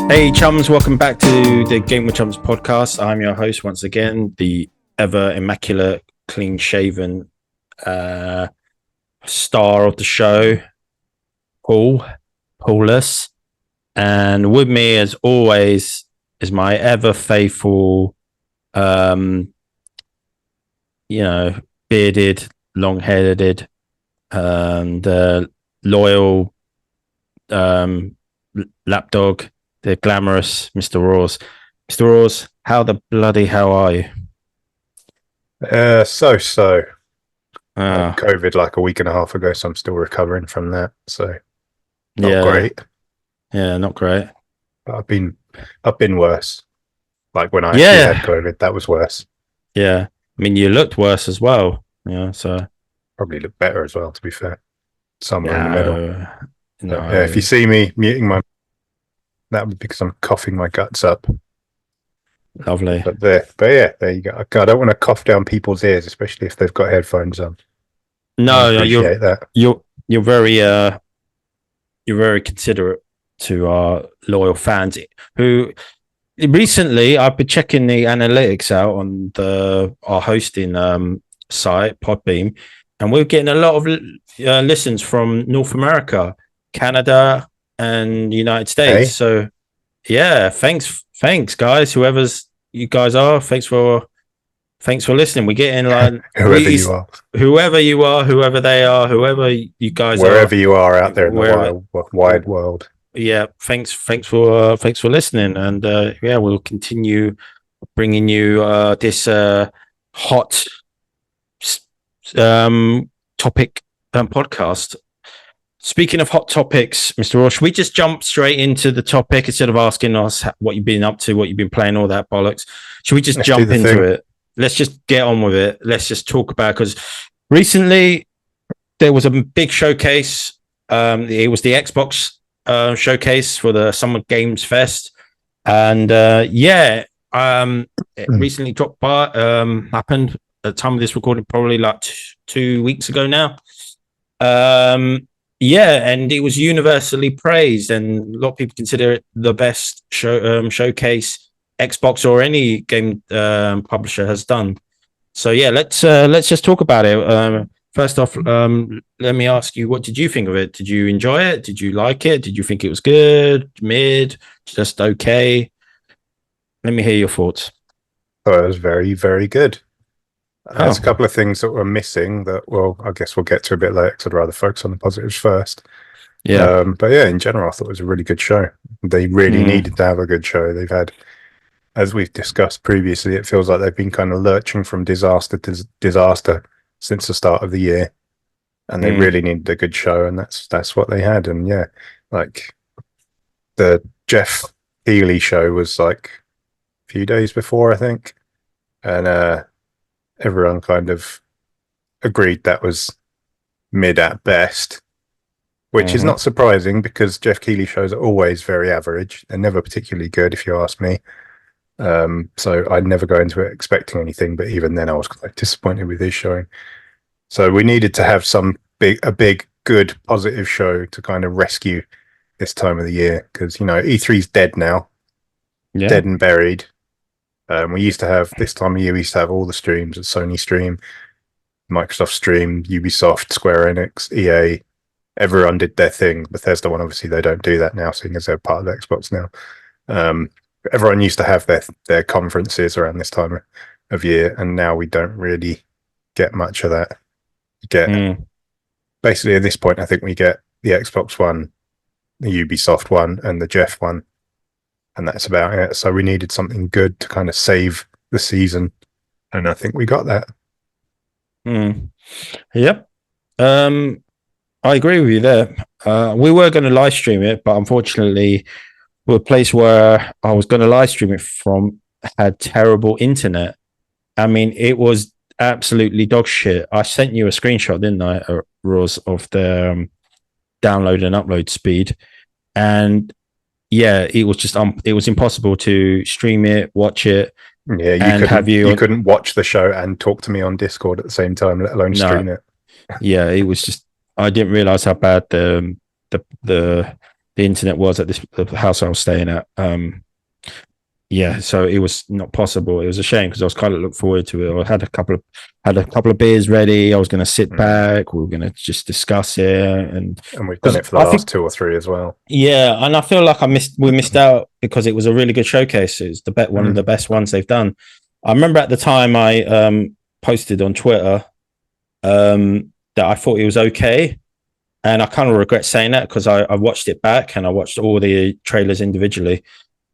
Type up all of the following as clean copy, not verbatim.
Hey chums, welcome back to the Game with Chums podcast. I'm your host once again, the ever immaculate, clean-shaven star of the show, Paulus. And with me, as always, is my ever faithful, bearded, long-headed, and loyal lapdog, the glamorous Mr. Raws. Mr. Raws, how the bloody hell are you? So. COVID like a week and a half ago, so I'm still recovering from that. So not great. Yeah, not great. But I've been worse. Like when I actually had COVID, that was worse. Yeah. I mean, you looked worse as well. Yeah, so probably looked better as well, to be fair. Somewhere in the middle. No. Yeah, if you see me muting that would be because I'm coughing my guts up. Lovely. But there you go. I don't want to cough down people's ears, especially if they've got headphones on. No, you're very considerate to our loyal fans who recently I've been checking the analytics out on our hosting site Podbeam, and we're getting a lot of listens from North America, Canada, and United States. Hey. So yeah, thanks guys, whoever's you guys are, thanks for listening. We're getting like whoever you are, whoever they are, whoever you guys wherever you are out there in the wide world. Yeah, thanks for listening, and we'll continue bringing you this hot topic podcast. Speaking of hot topics, Mr. Ross, should we just jump straight into the topic instead of asking us what you've been up to, what you've been playing, all that bollocks? Should we just jump into it? Let's just get on with it. Let's just talk about it, because recently there was a big showcase. It was the Xbox showcase for the Summer Games Fest. And it recently dropped by, happened at the time of this recording, probably like 2 weeks ago now. And it was universally praised, and a lot of people consider it the best showcase Xbox or any game publisher has done. So yeah, let's just talk about it. First off, let me ask you, what did you think of it? Did you enjoy it? Did you like it? Did you think it was good, mid, just okay? Let me hear your thoughts. Oh, it was very, very good. There's a couple of things that were missing that, well, I guess we'll get to a bit later because I'd rather focus on the positives first. Yeah. But yeah, in general, I thought it was a really good show. They really needed to have a good show. They've had, as we've discussed previously, it feels like they've been kind of lurching from disaster to disaster since the start of the year. And they really needed a good show, and that's what they had. And yeah, like the Jeff Keighley show was like a few days before, I think. And everyone kind of agreed that was mid at best, which is not surprising because Jeff Keighley shows are always very average. They're never particularly good, if you ask me. So I'd never go into it expecting anything, but even then I was quite disappointed with his showing. So we needed to have a big, good, positive show to kind of rescue this time of the year, because, E3's dead now. Yeah. Dead and buried. We used to have, this time of year, we used to have all the streams at Sony Stream, Microsoft Stream, Ubisoft, Square Enix, EA. Everyone did their thing. Bethesda one, obviously, they don't do that now, seeing as they're part of the Xbox now. Everyone used to have their conferences around this time of year, and now we don't really get much of that. Basically, at this point, I think we get the Xbox one, the Ubisoft one, and the Jeff one. And that's about it. So we needed something good to kind of save the season, and I think we got that. Yep. I agree with you there. We were going to live stream it, but unfortunately, the place where I was going to live stream it from had terrible internet. I mean, it was absolutely dog shit. I sent you a screenshot, didn't I, Roz, of the download and upload speed, and yeah, it was just it was impossible to stream it, watch it. Yeah, you couldn't watch the show and talk to me on Discord at the same time, let alone stream it. Yeah, it was just, I didn't realize how bad the the internet was at the house I was staying at. Yeah, so it was not possible. It was a shame because I was kind of look forward to it. I had a couple of beers ready. I was going to sit back. We were going to just discuss it, and we've done it for the last 2 or 3 as well. Yeah, and I feel like we missed out because it was a really good showcase. It was one of the best ones they've done. I remember at the time I posted on Twitter that I thought it was okay, and I kind of regret saying that because I watched it back and I watched all the trailers individually.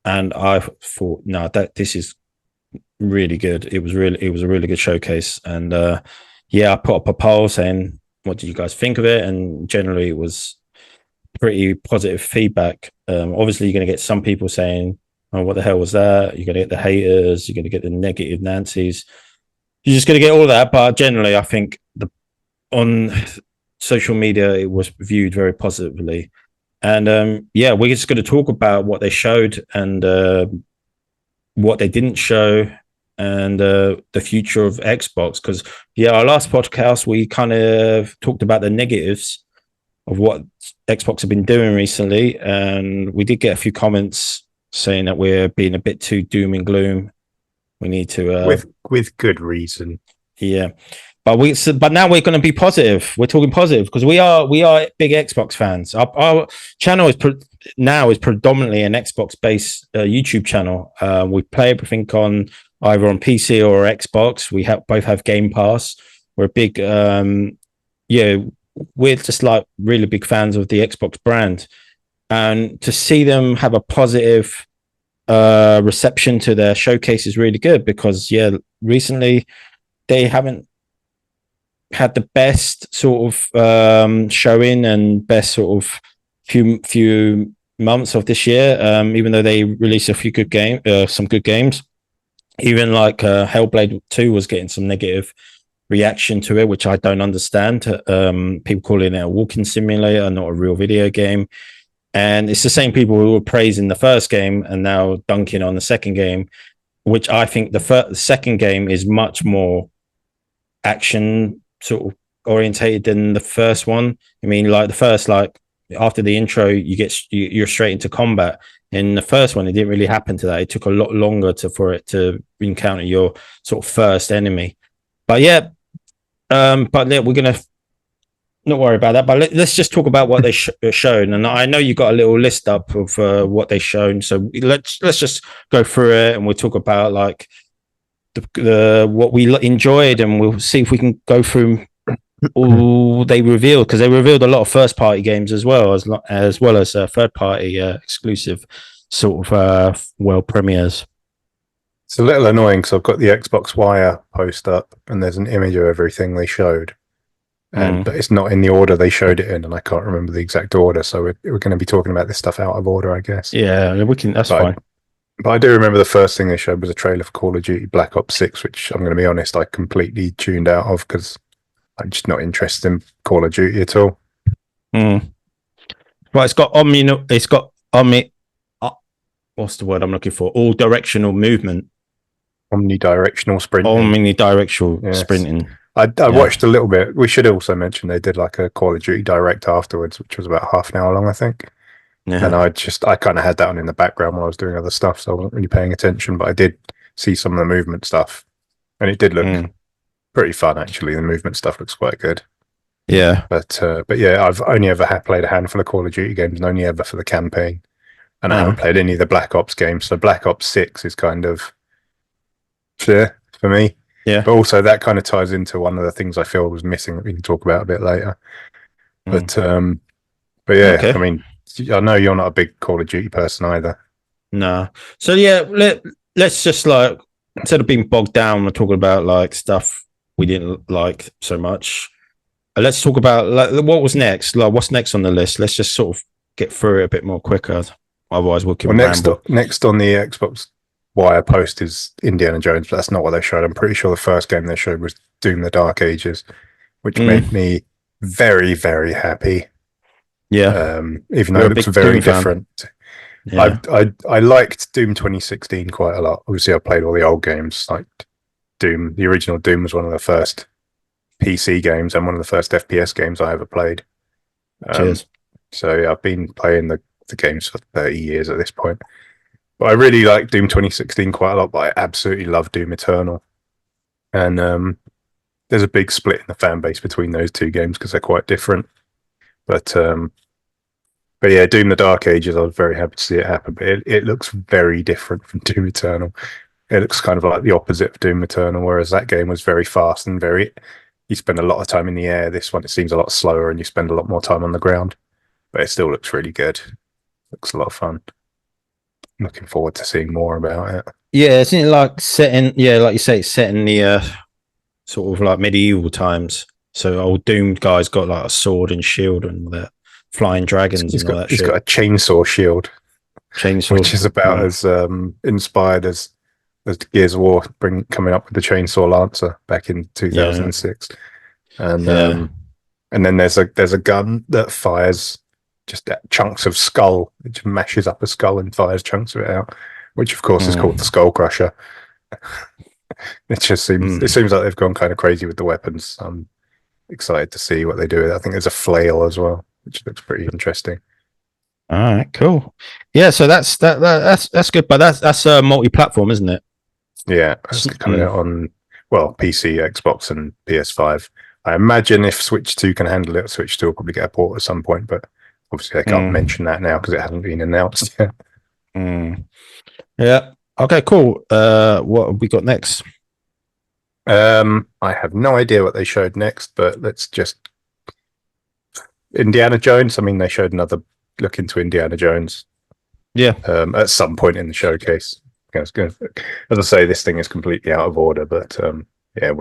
And I thought, no, this is really good. It was a really good showcase. And yeah, I put up a poll saying, what do you guys think of it? And generally it was pretty positive feedback. Obviously you're going to get some people saying, oh, what the hell was that? You're going to get the haters, you're going to get the negative Nancy's. You're just going to get all that. But generally I think on social media, it was viewed very positively. And yeah, we're just going to talk about what they showed and what they didn't show and the future of Xbox. Because, yeah, our last podcast, we kind of talked about the negatives of what Xbox have been doing recently. And we did get a few comments saying that we're being a bit too doom and gloom. We need to... with good reason. Yeah. But now we're going to be positive. We're talking positive because we are big Xbox fans. Our channel is predominantly an Xbox based YouTube channel. We play everything on either on PC or Xbox. We both have Game Pass. We're big, we're just like really big fans of the Xbox brand, and to see them have a positive reception to their showcase is really good because recently they haven't had the best sort of showing and best sort of few months of this year. Even though they released a few some good games, even like Hellblade 2 was getting some negative reaction to it, which I don't understand. People calling it a walking simulator, not a real video game. And it's the same people who were praising the first game and now dunking on the second game, which I think the second game is much more action sort of orientated than the first one. I mean, like the first, like after the intro, you're straight into combat. In the first one, it didn't really happen to that. It took a lot longer for it to encounter your sort of first enemy. But yeah, we're gonna not worry about that. But let's just talk about what they shown. And I know you got a little list up of what they shown. So let's just go through it and we'll talk about like what we enjoyed, and we'll see if we can go through all they revealed, because they revealed a lot of first party games as well as third party exclusive sort of world premieres. It's a little annoying because I've got the Xbox Wire post up and there's an image of everything they showed, but it's not in the order they showed it in, and I can't remember the exact order, so we're going to be talking about this stuff out of order, I guess. Yeah, we can. That's fine. But I do remember the first thing they showed was a trailer for Call of Duty Black Ops 6, which I'm going to be honest, I completely tuned out of because I'm just not interested in Call of Duty at all. Right, it's got what's the word I'm looking for? All directional movement. Omnidirectional sprinting. Omnidirectional sprinting. I watched a little bit. We should also mention they did like a Call of Duty Direct afterwards, which was about half an hour long, I think. Yeah. And I kind of had that on in the background while I was doing other stuff, so I wasn't really paying attention, but I did see some of the movement stuff, and it did look pretty fun, actually. The movement stuff looks quite good. Yeah. But yeah, I've only ever played a handful of Call of Duty games, and only ever for the campaign. And I haven't played any of the Black Ops games, so Black Ops 6 is kind of for me. Yeah. But also that kind of ties into one of the things I feel was missing that we can talk about a bit later. But yeah, okay. I mean, I know you're not a big Call of Duty person either. No. So yeah, let's just like, instead of being bogged down, we're talking about like stuff we didn't like so much. Let's talk about like what was next. Like what's next on the list? Let's just sort of get through it a bit more quicker. Otherwise, we'll keep ramble. Next on the Xbox Wire post is Indiana Jones, but that's not what they showed. I'm pretty sure the first game they showed was Doom: The Dark Ages, which made me very, very happy. Yeah, even though it looks very different. Yeah. I liked Doom 2016 quite a lot. Obviously, I played all the old games. Like Doom, the original Doom was one of the first PC games and one of the first FPS games I ever played. Cheers. So yeah, I've been playing the games for 30 years at this point. But I really like Doom 2016 quite a lot, but I absolutely love Doom Eternal. And there's a big split in the fan base between those two games because they're quite different. But yeah, Doom the Dark Ages, I was very happy to see it happen. But it looks very different from Doom Eternal. It looks kind of like the opposite of Doom Eternal, whereas that game was very fast and you spend a lot of time in the air. This one, it seems a lot slower and you spend a lot more time on the ground. But it still looks really good. Looks a lot of fun. Looking forward to seeing more about it. Yeah, isn't it like like you say, it's set in the sort of like medieval times. So old Doom guy's got like a sword and shield and that flying dragons he's and all that he's shit. got a chainsaw shield. Chainsaw, which is about as inspired as Gears of War coming up with the Chainsaw Lancer back in 2006. And then there's a gun that fires just chunks of skull. It just mashes up a skull and fires chunks of it out, which of course is called the Skull Crusher. It seems like they've gone kind of crazy with the weapons. I'm excited to see what they do with it. I think there's a flail as well, which looks pretty interesting. All right, cool. Yeah, so that's good, but that's a multi-platform, isn't it? Yeah, it's coming out on PC, Xbox, and PS5. I imagine if Switch 2 can handle it, Switch 2 will probably get a port at some point, but obviously I can't mention that now because it hasn't been announced yet. Yeah. Okay, cool. What have we got next? I have no idea what they showed next, but let's just Indiana Jones. I mean, they showed another look into Indiana Jones. Yeah. At some point in the showcase. As I say, this thing is completely out of order, but yeah,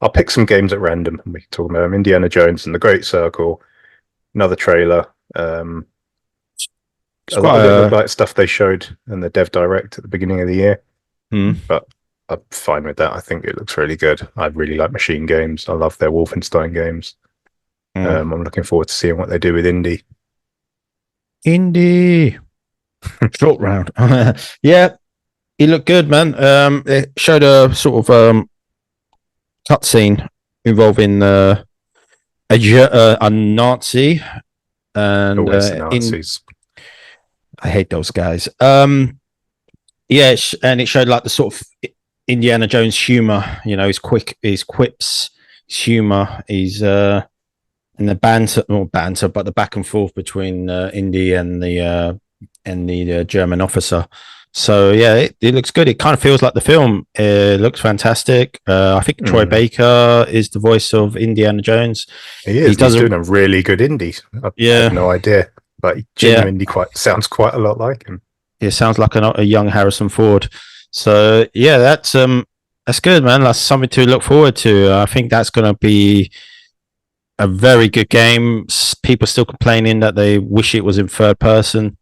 I'll pick some games at random and we can talk about them. Indiana Jones and the Great Circle, another trailer. A lot of it looked like stuff they showed in the Dev Direct at the beginning of the year. But I'm fine with that. I think it looks really good. I really like machine games. I love their Wolfenstein games. I'm looking forward to seeing what they do with Indy. Short round. Yeah, he looked good, man. It showed a sort of cutscene involving a Nazi and Nazis. I hate those guys. Yeah, and it showed like the sort of Indiana Jones humor. You know, his quips, his humor. He's and the banter, but the back and forth between Indy and the German officer. So yeah, it looks good. It kind of feels like the film. It looks fantastic. I think Troy Baker is the voice of Indiana Jones. He is. He's doing a really good Indy. I had no idea, but he genuinely sounds quite a lot like him. It sounds like a young Harrison Ford. So yeah, that's good, man. That's something to look forward to. I think that's going to be a very good game. People still complaining that they wish it was in third person.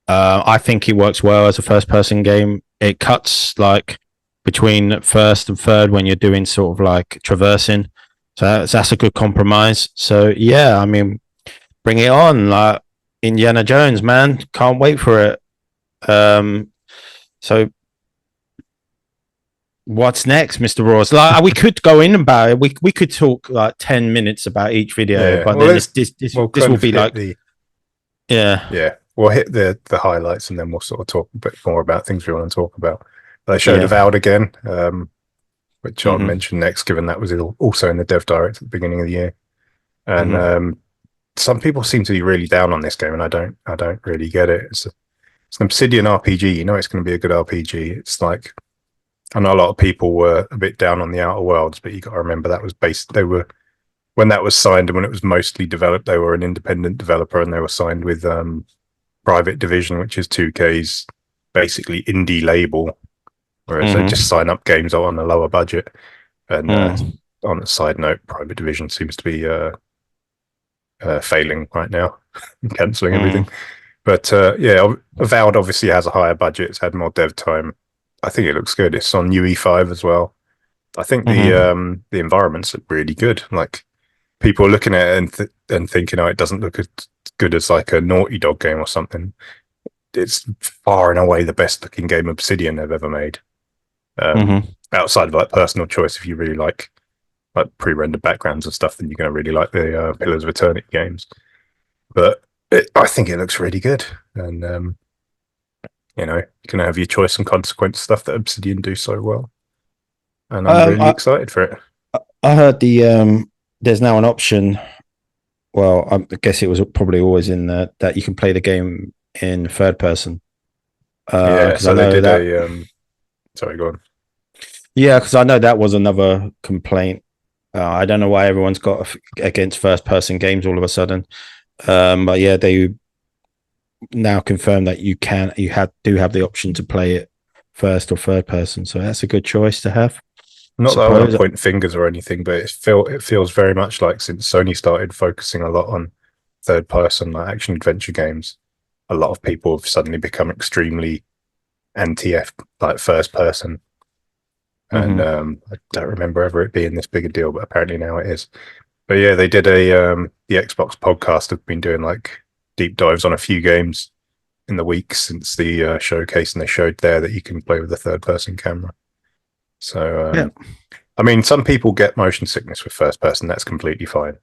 I think it works well as a first person game. It cuts like between first and third when you're doing sort of like traversing. So that's a good compromise. So yeah, I mean, bring it on. Like Indiana Jones, man. Can't wait for it. So what's next, Mr. Ross? Like we could go in about it. We could talk like 10 minutes about each video, but then this will be like yeah. We'll hit the highlights and then we'll sort of talk a bit more about things we want to talk about. They showed Avowed again, which I'll mention next, given that was also in the Dev Direct at the beginning of the year. And some people seem to be really down on this game, and I don't really get it. It's an Obsidian RPG. You know it's going to be a good RPG. It's like, I know a lot of people were a bit down on the Outer Worlds, but you got to remember that was when that was signed and when it was mostly developed, they were an independent developer and they were signed with Private Division, which is 2K's basically indie label, whereas they just sign up games on a lower budget. And on a side note, Private Division seems to be failing right now, cancelling everything. But yeah, Avowed obviously has a higher budget. It's had more dev time. I think it looks good. It's on UE5 as well. I think the environments look really good. Like people are looking at it and thinking, oh, it doesn't look as good as like a Naughty Dog game or something. It's far and away the best looking game Obsidian have ever made. Outside of like personal choice, if you really like pre-rendered backgrounds and stuff, then you're going to really like the Pillars of Eternity games. But I think it looks really good. and you can have your choice and consequence stuff that Obsidian do so well, and I'm really excited for it. I heard there's now an option. Well, I guess it was probably always in there that you can play the game in third person. So they did that. Sorry, go on. Yeah, because I know that was another complaint. I don't know why everyone's got against first person games all of a sudden. But yeah, they now confirm that you do have the option to play it first or third person. So that's a good choice to have. Not that I want to point fingers or anything, but it feels very much like since Sony started focusing a lot on third person like action adventure games, a lot of people have suddenly become extremely anti like first person. And I don't remember ever it being this big a deal, but apparently now it is. But yeah, they did the Xbox podcast have been doing like deep dives on a few games in the week since the showcase, and they showed there that you can play with a third person camera. So I mean, some people get motion sickness with first person. That's completely fine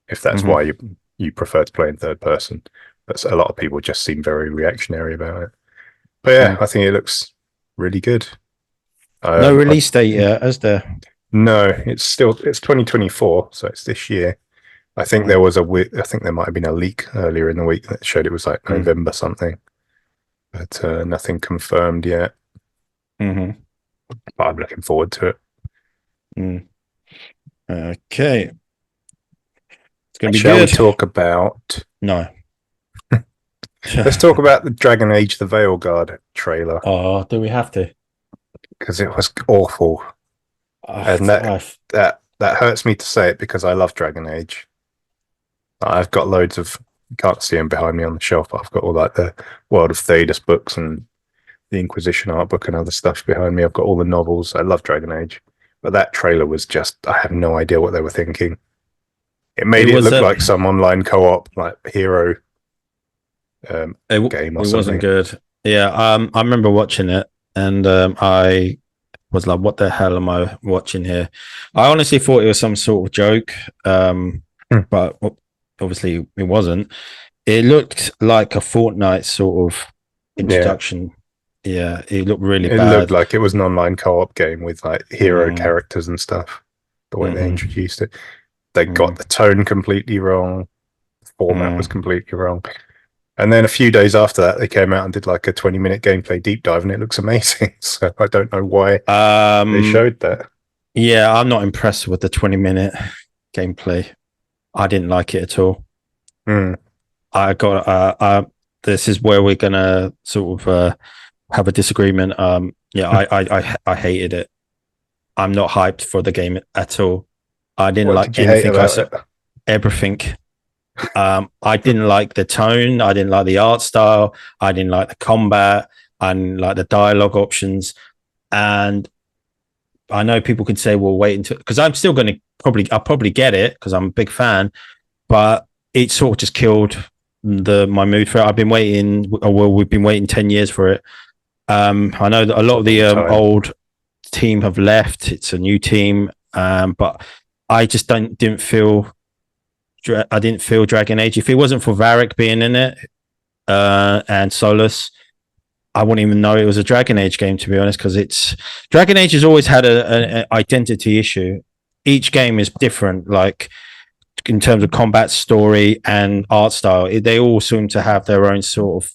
if that's why you prefer to play in third person. But a lot of people just seem very reactionary about it. But yeah, I think it looks really good. No release date yet, is there? No, it's 2024, so it's this year. I think there might have been a leak earlier in the week that showed it was like November something, but nothing confirmed yet. But I'm looking forward to it. Okay, it's going to be Shall good. we talk about? No. Let's talk about the Dragon Age: The Veilguard trailer. Oh, do we have to? Because it was awful, and that hurts me to say it because I love Dragon Age. I've got loads of, you can't see them behind me on the shelf, but I've got all like the World of Thedas books and the Inquisition art book and other stuff behind me. I've got all the novels. I love Dragon Age, but that trailer was just, I have no idea what they were thinking. It made it look like some online co-op, like hero game or something. It wasn't good. Yeah, I remember watching it, and I was like, what the hell am I watching here? I honestly thought it was some sort of joke, but obviously it wasn't. It looked like a Fortnite sort of introduction. Yeah, it looked really bad. It looked like it was an online co-op game with like hero characters and stuff, the way they introduced it. They got the tone completely wrong. The format was completely wrong. And then a few days after that, they came out and did like a 20-minute gameplay deep dive, and it looks amazing. So I don't know why they showed that. Yeah, I'm not impressed with the 20-minute gameplay. I didn't like it at all. I got this is where we're gonna sort of have a disagreement. I hated it. I'm not hyped for the game at all. I didn't like anything I said. Everything. I didn't like the tone. I didn't like the art style. I didn't like the combat. I didn't like the dialogue options. And I know people could say, "Well, wait until," because I'm still going to I'll probably get it because I'm a big fan. But it sort of just killed my mood for it. I've been waiting. Well, we've been waiting 10 years for it. I know that a lot of the old team have left. It's a new team, but I just didn't feel Dragon Age. If it wasn't for Varric being in it and Solus, I wouldn't even know it was a Dragon Age game, to be honest, because Dragon Age has always had an identity issue. Each game is different, like in terms of combat, story, and art style. They all seem to have their own sort of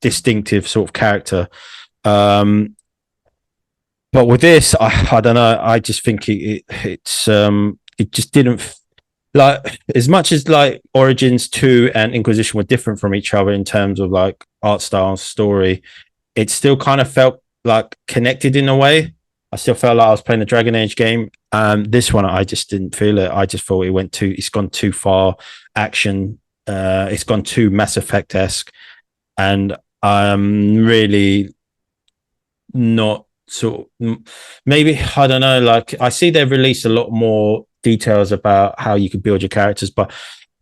distinctive sort of character. But with this, I don't know. I just think it just didn't. Like, as much as like Origins 2 and Inquisition were different from each other in terms of like art style and story, it still kind of felt like connected in a way. I still felt like I was playing a Dragon Age game. This one, I just didn't feel it. I just thought it's gone too far action. It's gone too Mass Effect-esque. And I'm really not sort of, maybe, I don't know, like I see they've released a lot more details about how you could build your characters, but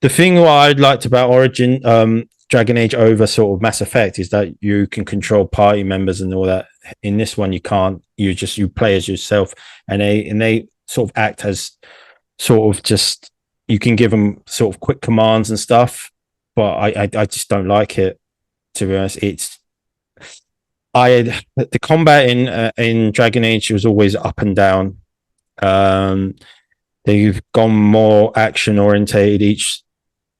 the thing what I liked about Dragon Age over sort of Mass Effect is that you can control party members and all that. In this one you can't. You play as yourself, and they sort of act as sort of just, you can give them sort of quick commands and stuff, but I just don't like it. To be honest, the combat in Dragon Age was always up and down. They've gone more action orientated each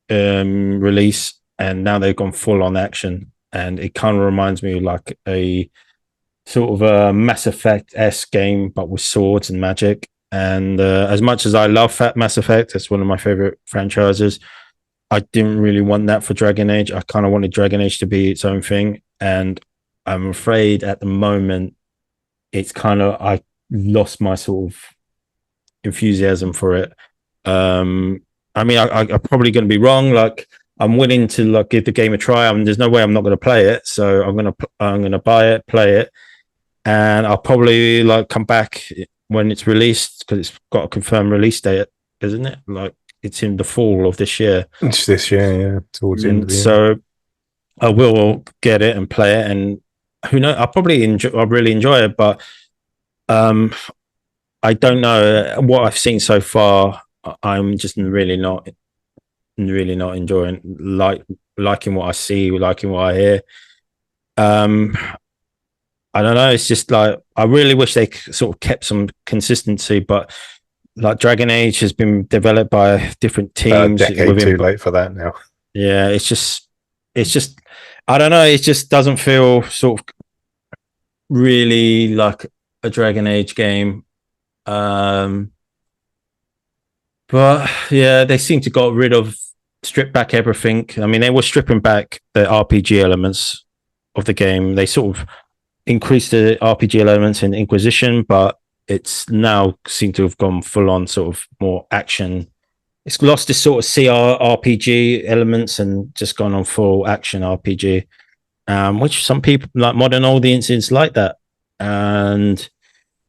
release, and now they've gone full on action, and it kind of reminds me of like a sort of a Mass Effect-esque game, but with swords and magic. And as much as I love Mass Effect, it's one of my favorite franchises. I didn't really want that for Dragon Age. I kind of wanted Dragon Age to be its own thing, and I'm afraid at the moment it's kind of I lost my sort of enthusiasm for it. I mean, I'm probably going to be wrong. Like, I'm willing to like give the game a try. I mean, there's no way I'm not going to play it, so I'm gonna buy it, play it, and I'll probably like come back when it's released because it's got a confirmed release date, isn't it? Like, it's in the fall of this year. It's this year, yeah, towards the end of the year. So I will get it and play it, and who knows? I'll really enjoy it, but I don't know what I've seen so far. I'm just really not enjoying liking what I see, liking what I hear. I don't know. It's just like I really wish they sort of kept some consistency, but like Dragon Age has been developed by different teams. A decade too late for that now. Yeah, it's just I don't know. It just doesn't feel sort of really like a Dragon Age game. But yeah, they seem to got rid of, strip back everything. I mean, they were stripping back the RPG elements of the game. They sort of increased the RPG elements in Inquisition, but it's now seemed to have gone full on sort of more action. It's lost this sort of CRPG elements and just gone on full action RPG, which some people like modern audiences like that. And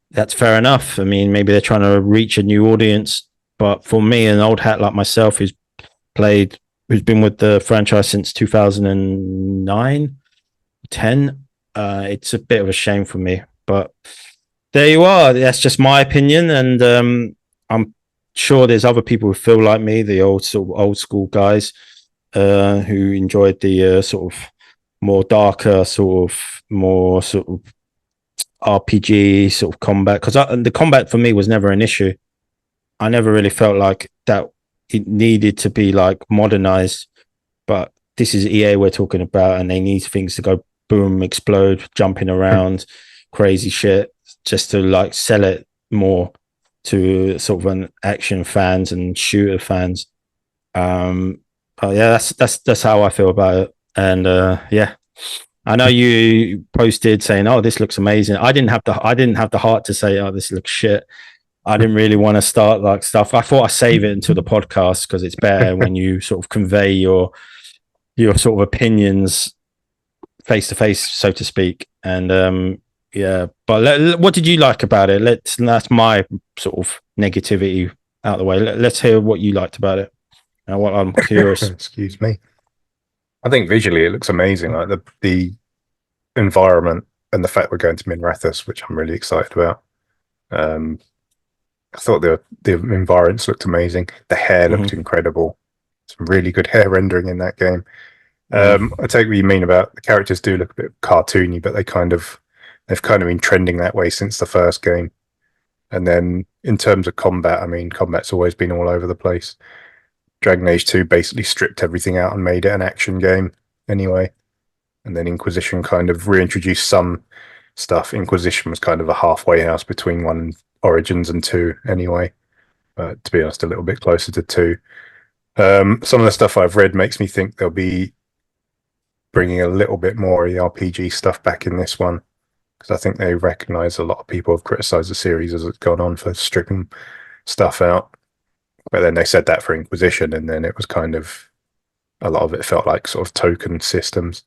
that's fair enough. I mean, maybe they're trying to reach a new audience, but for me, an old hat like myself who's been with the franchise since 2009, 10, it's a bit of a shame for me. But there you are. That's just my opinion, and I'm sure there's other people who feel like me, the old school guys who enjoyed the sort of more darker, more RPG sort of combat, because the combat for me was never an issue. I never really felt like that it needed to be like modernized, but this is EA we're talking about, and they need things to go boom, explode, jumping around, crazy shit, just to like sell it more to sort of an action fans and shooter fans. But yeah, that's how I feel about it. And yeah, I know you posted saying, "Oh, this looks amazing." I didn't have the heart to say, "Oh, this looks shit." I didn't really want to start like stuff. I thought I'd save it until the podcast because it's better when you sort of convey your sort of opinions face to face, so to speak. And yeah, but what did you like about it? That's my sort of negativity out of the way. Let's hear what you liked about it. And what I'm curious. Excuse me. I think visually it looks amazing. Like the environment and the fact we're going to Minrathous, which I'm really excited about. I thought the environments looked amazing. The hair looked incredible. Some really good hair rendering in that game. I take what you mean about the characters do look a bit cartoony, but they've kind of been trending that way since the first game. And then in terms of combat, I mean, combat's always been all over the place. Dragon Age 2 basically stripped everything out and made it an action game anyway. And then Inquisition kind of reintroduced some stuff. Inquisition was kind of a halfway house between 1 Origins and 2 anyway. But to be honest, a little bit closer to 2. Some of the stuff I've read makes me think they'll be bringing a little bit more of the RPG stuff back in this one, because I think they recognise a lot of people have criticised the series as it's gone on for stripping stuff out. But then they said that for Inquisition, and then it was kind of, a lot of it felt like sort of token systems.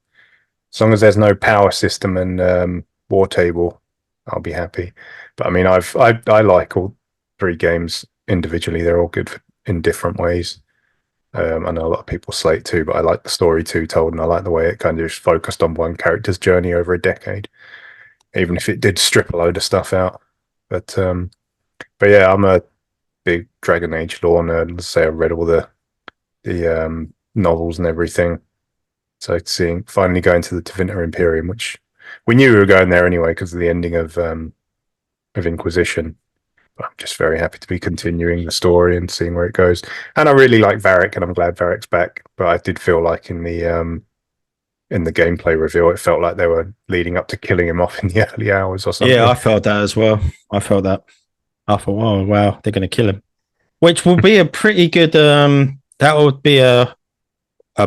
As long as there's no power system and war table, I'll be happy. But I mean, I like all 3 games individually. They're all good in different ways. I know a lot of people slate 2, but I like the story 2 told, and I like the way it kind of just focused on one character's journey over a decade, even if it did strip a load of stuff out. But yeah, I'm a big Dragon Age lore nerd. Let's say I read all the novels and everything. So finally going to the Tevinter Imperium, which we knew we were going there anyway because of the ending of Inquisition. But I'm just very happy to be continuing the story and seeing where it goes. And I really like Varric, and I'm glad Varric's back. But I did feel like in the gameplay reveal, it felt like they were leading up to killing him off in the early hours or something. Yeah, I felt that as well. I felt that. I thought, oh wow, they're going to kill him, which will be a pretty good. That would be a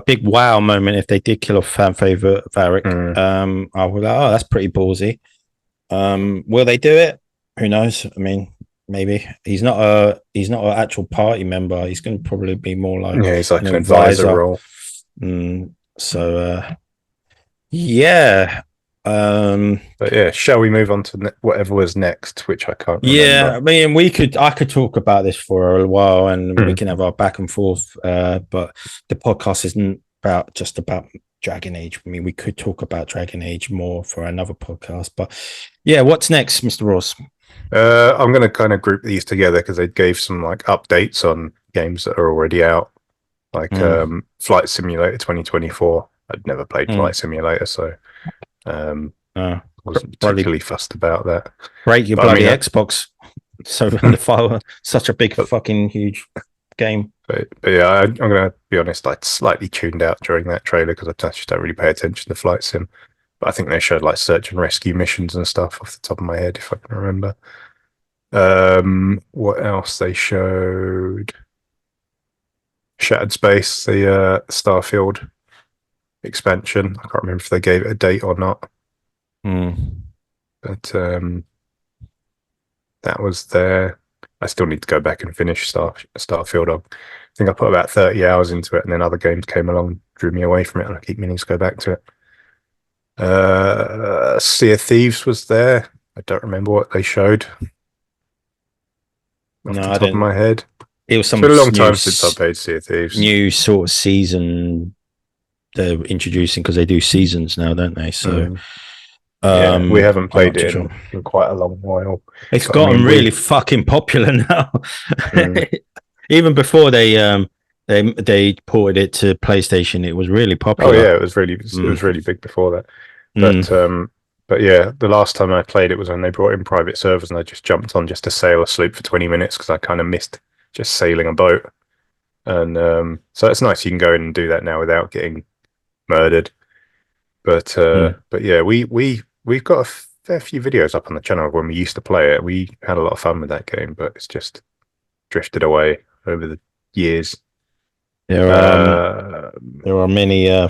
big wow moment if they did kill off fan favorite Varric. I was like, oh, that's pretty ballsy. Will they do it? Who knows? I mean, maybe he's not an actual party member. He's going to probably be more like he's like an advisor role. Yeah. But yeah, shall we move on to whatever was next, which I can't remember. Yeah, I mean, I could talk about this for a while, and we can have our back and forth. But the podcast isn't just about Dragon Age. I mean, we could talk about Dragon Age more for another podcast. But yeah, what's next, Mr. Ross? I'm going to kind of group these together because they gave some like updates on games that are already out, like Flight Simulator 2024. I'd never played Flight Simulator, so wasn't particularly fussed about that. Break your bloody Xbox. So the file, such a big fucking huge game. But yeah, I'm going to be honest, I slightly tuned out during that trailer because I just don't really pay attention to Flight Sim. But I think they showed like search and rescue missions and stuff off the top of my head, if I can remember. What else they showed? Shattered Space, the Starfield expansion. I can't remember if they gave it a date or not. But that was there. I still need to go back and finish Starfield. I think I put about 30 hours into it, and then other games came along, drew me away from it, and I keep meaning to go back to it. Sea of Thieves was there. I don't remember what they showed. Off the top of my head. It was it's been a long time since I played Sea of Thieves. New sort of season they're introducing because they do seasons now, don't they? So we haven't played it in quite a long while. It's gotten really fucking popular now. Even before they ported it to PlayStation, it was really popular. Oh yeah, it was really big before that. But yeah, the last time I played it was when they brought in private servers, and I just jumped on just to sail a sloop for 20 minutes because I kind of missed just sailing a boat. And so it's nice you can go in and do that now without getting murdered. But yeah, we've got a fair few videos up on the channel of when we used to play it. We had a lot of fun with that game, but it's just drifted away over the years. There are many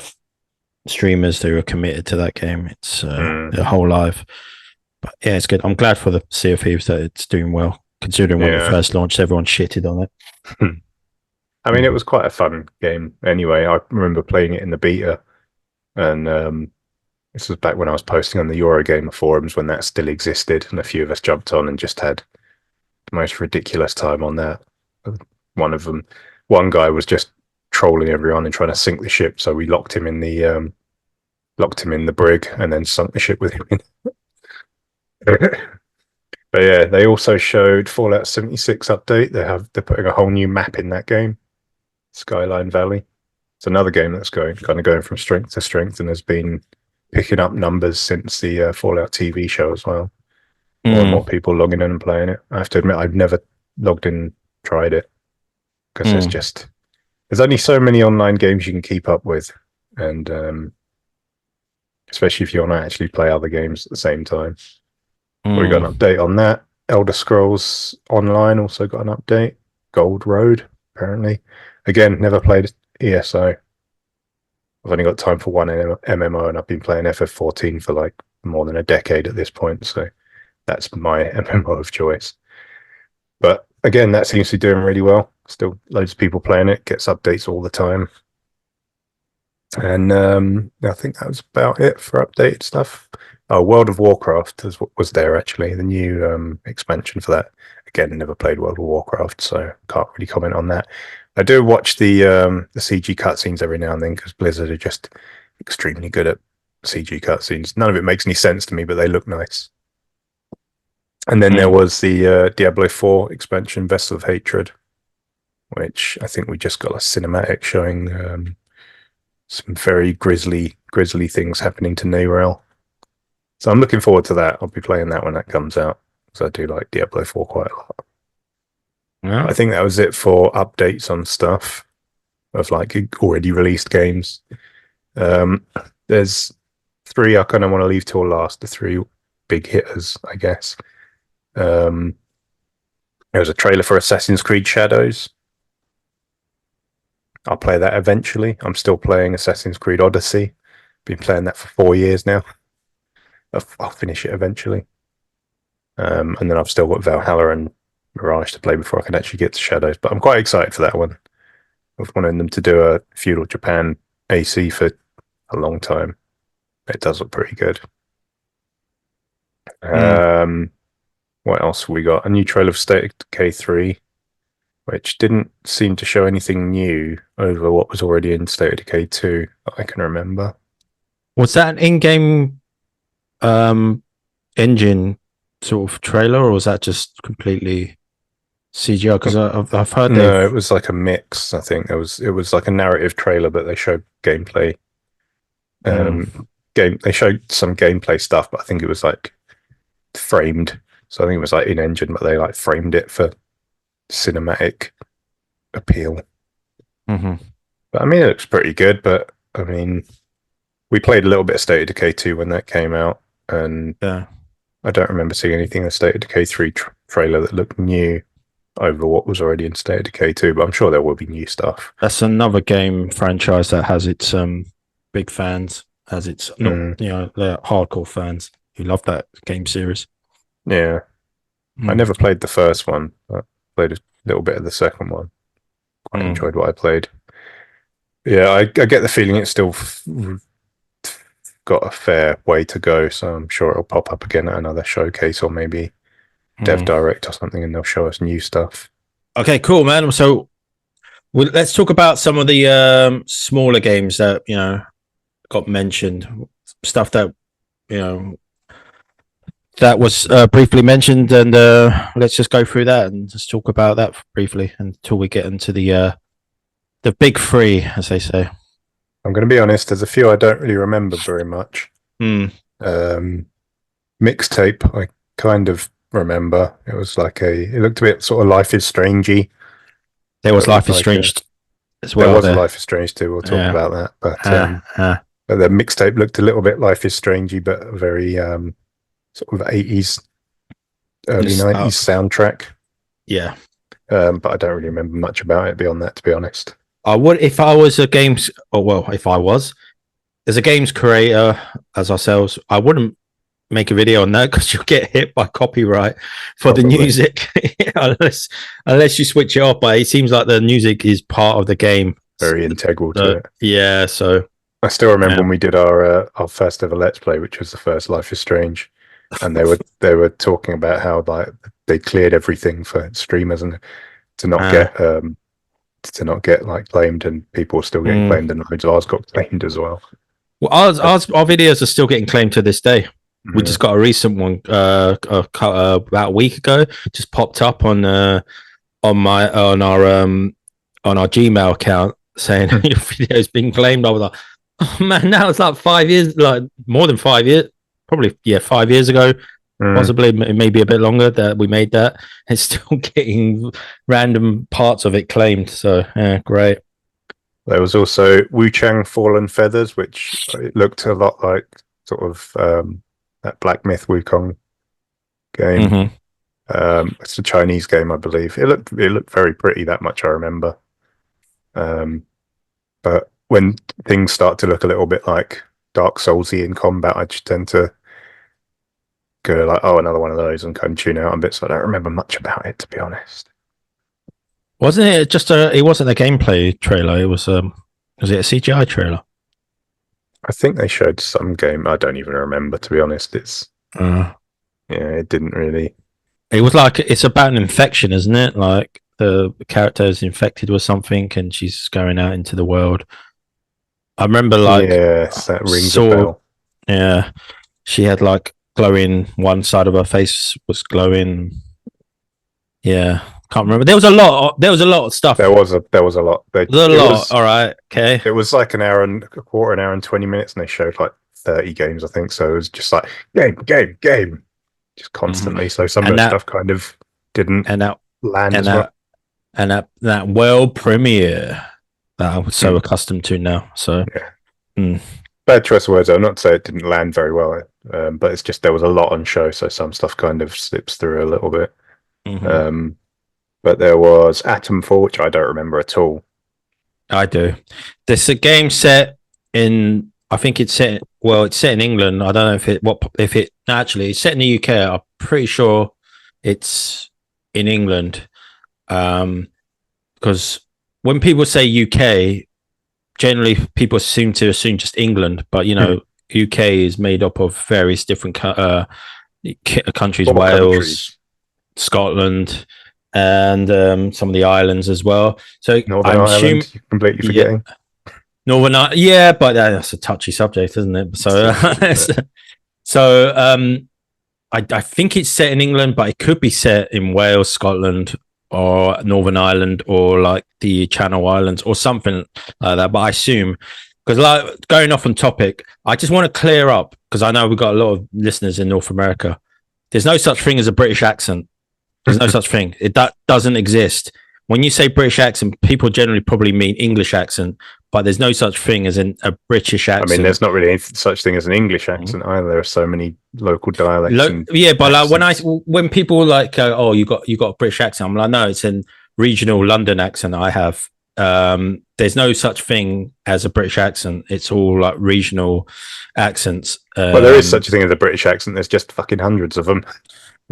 streamers who are committed to that game. It's their whole life. But yeah, it's good. I'm glad for the Sea of Thieves that it's doing well, considering when it first launched, everyone shitted on it. I mean, it was quite a fun game anyway. I remember playing it in the beta, and this was back when I was posting on the Eurogamer forums when that still existed, and a few of us jumped on and just had the most ridiculous time on that. One guy was just trolling everyone and trying to sink the ship, so we locked him in the brig and then sunk the ship with him in. But yeah, they also showed Fallout 76 update. They're putting a whole new map in that game, Skyline Valley. It's another game that's going from strength to strength and has been picking up numbers since the Fallout TV show as well. More and more people logging in and playing it. I have to admit, I've never logged in and tried it because there's only so many online games you can keep up with, and especially if you want to actually play other games at the same time. We got an update on that. Elder Scrolls Online also got an update. Gold Road, apparently. Again, never played ESO. I've only got time for one MMO, and I've been playing FF14 for like more than a decade at this point, so that's my MMO of choice. But again, that seems to be doing really well. Still loads of people playing it, gets updates all the time. And I think that was about it for updated stuff. Oh, World of Warcraft was there actually, the new expansion for that. Again, never played World of Warcraft, so can't really comment on that. I do watch the CG cutscenes every now and then because Blizzard are just extremely good at CG cutscenes. None of it makes any sense to me, but they look nice. And then there was the Diablo 4 expansion, Vessel of Hatred, which I think we just got a cinematic showing some very grisly things happening to Neyrel. So I'm looking forward to that. I'll be playing that when that comes out, because I do like Diablo 4 quite a lot. Yeah. I think that was it for updates on stuff of like already released games. There's 3 I kind of want to leave till last, the 3 big hitters, I guess. There was a trailer for Assassin's Creed Shadows. I'll play that eventually. I'm still playing Assassin's Creed Odyssey. Been playing that for 4 years now. I'll finish it eventually. And then I've still got Valhalla and Mirage to play before I can actually get to Shadows. But I'm quite excited for that one. I've wanted them to do a feudal Japan AC for a long time. It does look pretty good. What else have we got? A new trailer of State of Decay 3, which didn't seem to show anything new over what was already in State of Decay 2 that I can remember. Was that an in-game engine sort of trailer, or was that just completely CGI? Because I've heard no, it was like a mix. I think it was like a narrative trailer, but they showed gameplay. They showed some gameplay stuff, but I think it was like framed. So I think it was like in engine, but they like framed it for cinematic appeal. But I mean, it looks pretty good. But I mean, we played a little bit of State of Decay 2 when that came out, and I don't remember seeing anything in the State of Decay 3 trailer that looked new over what was already in State of Decay 2, but I'm sure there will be new stuff. That's another game franchise that has its big fans, has its not they're hardcore fans who love that game series. Yeah. I never played the first one, but played a little bit of the second one. Quite enjoyed what I played. Yeah, I get the feeling it's still got a fair way to go, so I'm sure it'll pop up again at another showcase or maybe Dev Direct or something, and they'll show us new stuff. Okay, cool, man. So let's talk about some of the smaller games that got mentioned, stuff that that was briefly mentioned, and let's just go through that and just talk about that briefly until we get into the big 3, as they say. I'm going to be honest, there's a few I don't really remember very much. Mixtape, I kind of remember. It was like it looked a bit sort of Life is Strangey. There was Life is Strange as well. There was Life is Strange too. We'll talk about that. But the mixtape looked a little bit Life is Strangey, but a very sort of 80s, early 90s soundtrack. Yeah. But I don't really remember much about it beyond that, to be honest. I would, if I was a games, if I was as a games creator as ourselves, I wouldn't make a video on that because you'll get hit by copyright for the music unless you switch it off. But it seems like the music is part of the game, very integral to it. Yeah, so I still remember when we did our first ever Let's Play, which was the first Life is Strange, and they were talking about how like they cleared everything for streamers and to not get like claimed, and people are still getting claimed, and loads of ours got claimed as well. Our videos are still getting claimed to this day. We just got a recent one about a week ago. Just popped up on our Gmail account saying your video's been claimed. I was like, oh man, now it's like 5 years, like more than 5 years, probably 5 years ago, possibly maybe a bit longer that we made that. It's still getting random parts of it claimed. So yeah, great. There was also Wu Chang Fallen Feathers, which it looked a lot like sort of that Black Myth Wukong game. It's a Chinese game, I believe. It looked very pretty. That much I remember. But when things start to look a little bit like Dark Soulsy in combat, I just tend to go like, oh, another one of those, and kind of tune out a bit. So I don't remember much about it, to be honest. Wasn't it just it wasn't a gameplay trailer? It was it a CGI trailer? I think they showed some game. I don't even remember, to be honest. It's it didn't really. It was like it's about an infection, isn't it? Like the character is infected with something, and she's going out into the world. I remember, like, yes, that rings a bell. Yeah, she had like glowing. One side of her face was glowing. Yeah, Can't remember. There was a lot. There was a lot of stuff. There was a lot. All right. Okay. It was like an hour and a quarter, an hour and 20 minutes, and they showed like 30 games, I think. So it was just like game, just constantly. So some of the stuff kind of didn't land as well. And that world premiere that I'm so accustomed to now. So bad choice of words. I'm not to say it didn't land very well, but it's just there was a lot on show, so some stuff kind of slips through a little bit. But there was Atomfall, which I don't remember at all. I do. There's a game set in. I think it's set. Well, it's set in England. I don't know if it actually it's set in the UK. I'm pretty sure it's in England. Because when people say UK, generally people seem to assume just England, but UK is made up of various different countries: Wales, Scotland, and some of the islands as well. So Northern Ireland, you're completely forgetting. Northern Ireland, but that's a touchy subject, isn't it? So, I think it's set in England, but it could be set in Wales, Scotland, or Northern Ireland, or like the Channel Islands, or something like that. But I assume, because like going off on topic, I just want to clear up, because I know we've got a lot of listeners in North America. There's no such thing as a British accent. There's no such thing. That doesn't exist. When you say British accent, people generally probably mean English accent, but there's no such thing as a British accent. I mean, there's not really any such thing as an English accent either. There are so many local dialects. But like when people like go, "Oh, you got a British accent," I'm like, no, it's a regional London accent I have. There's no such thing as a British accent. It's all like regional accents. Well, there is such a thing as a British accent. There's just fucking hundreds of them.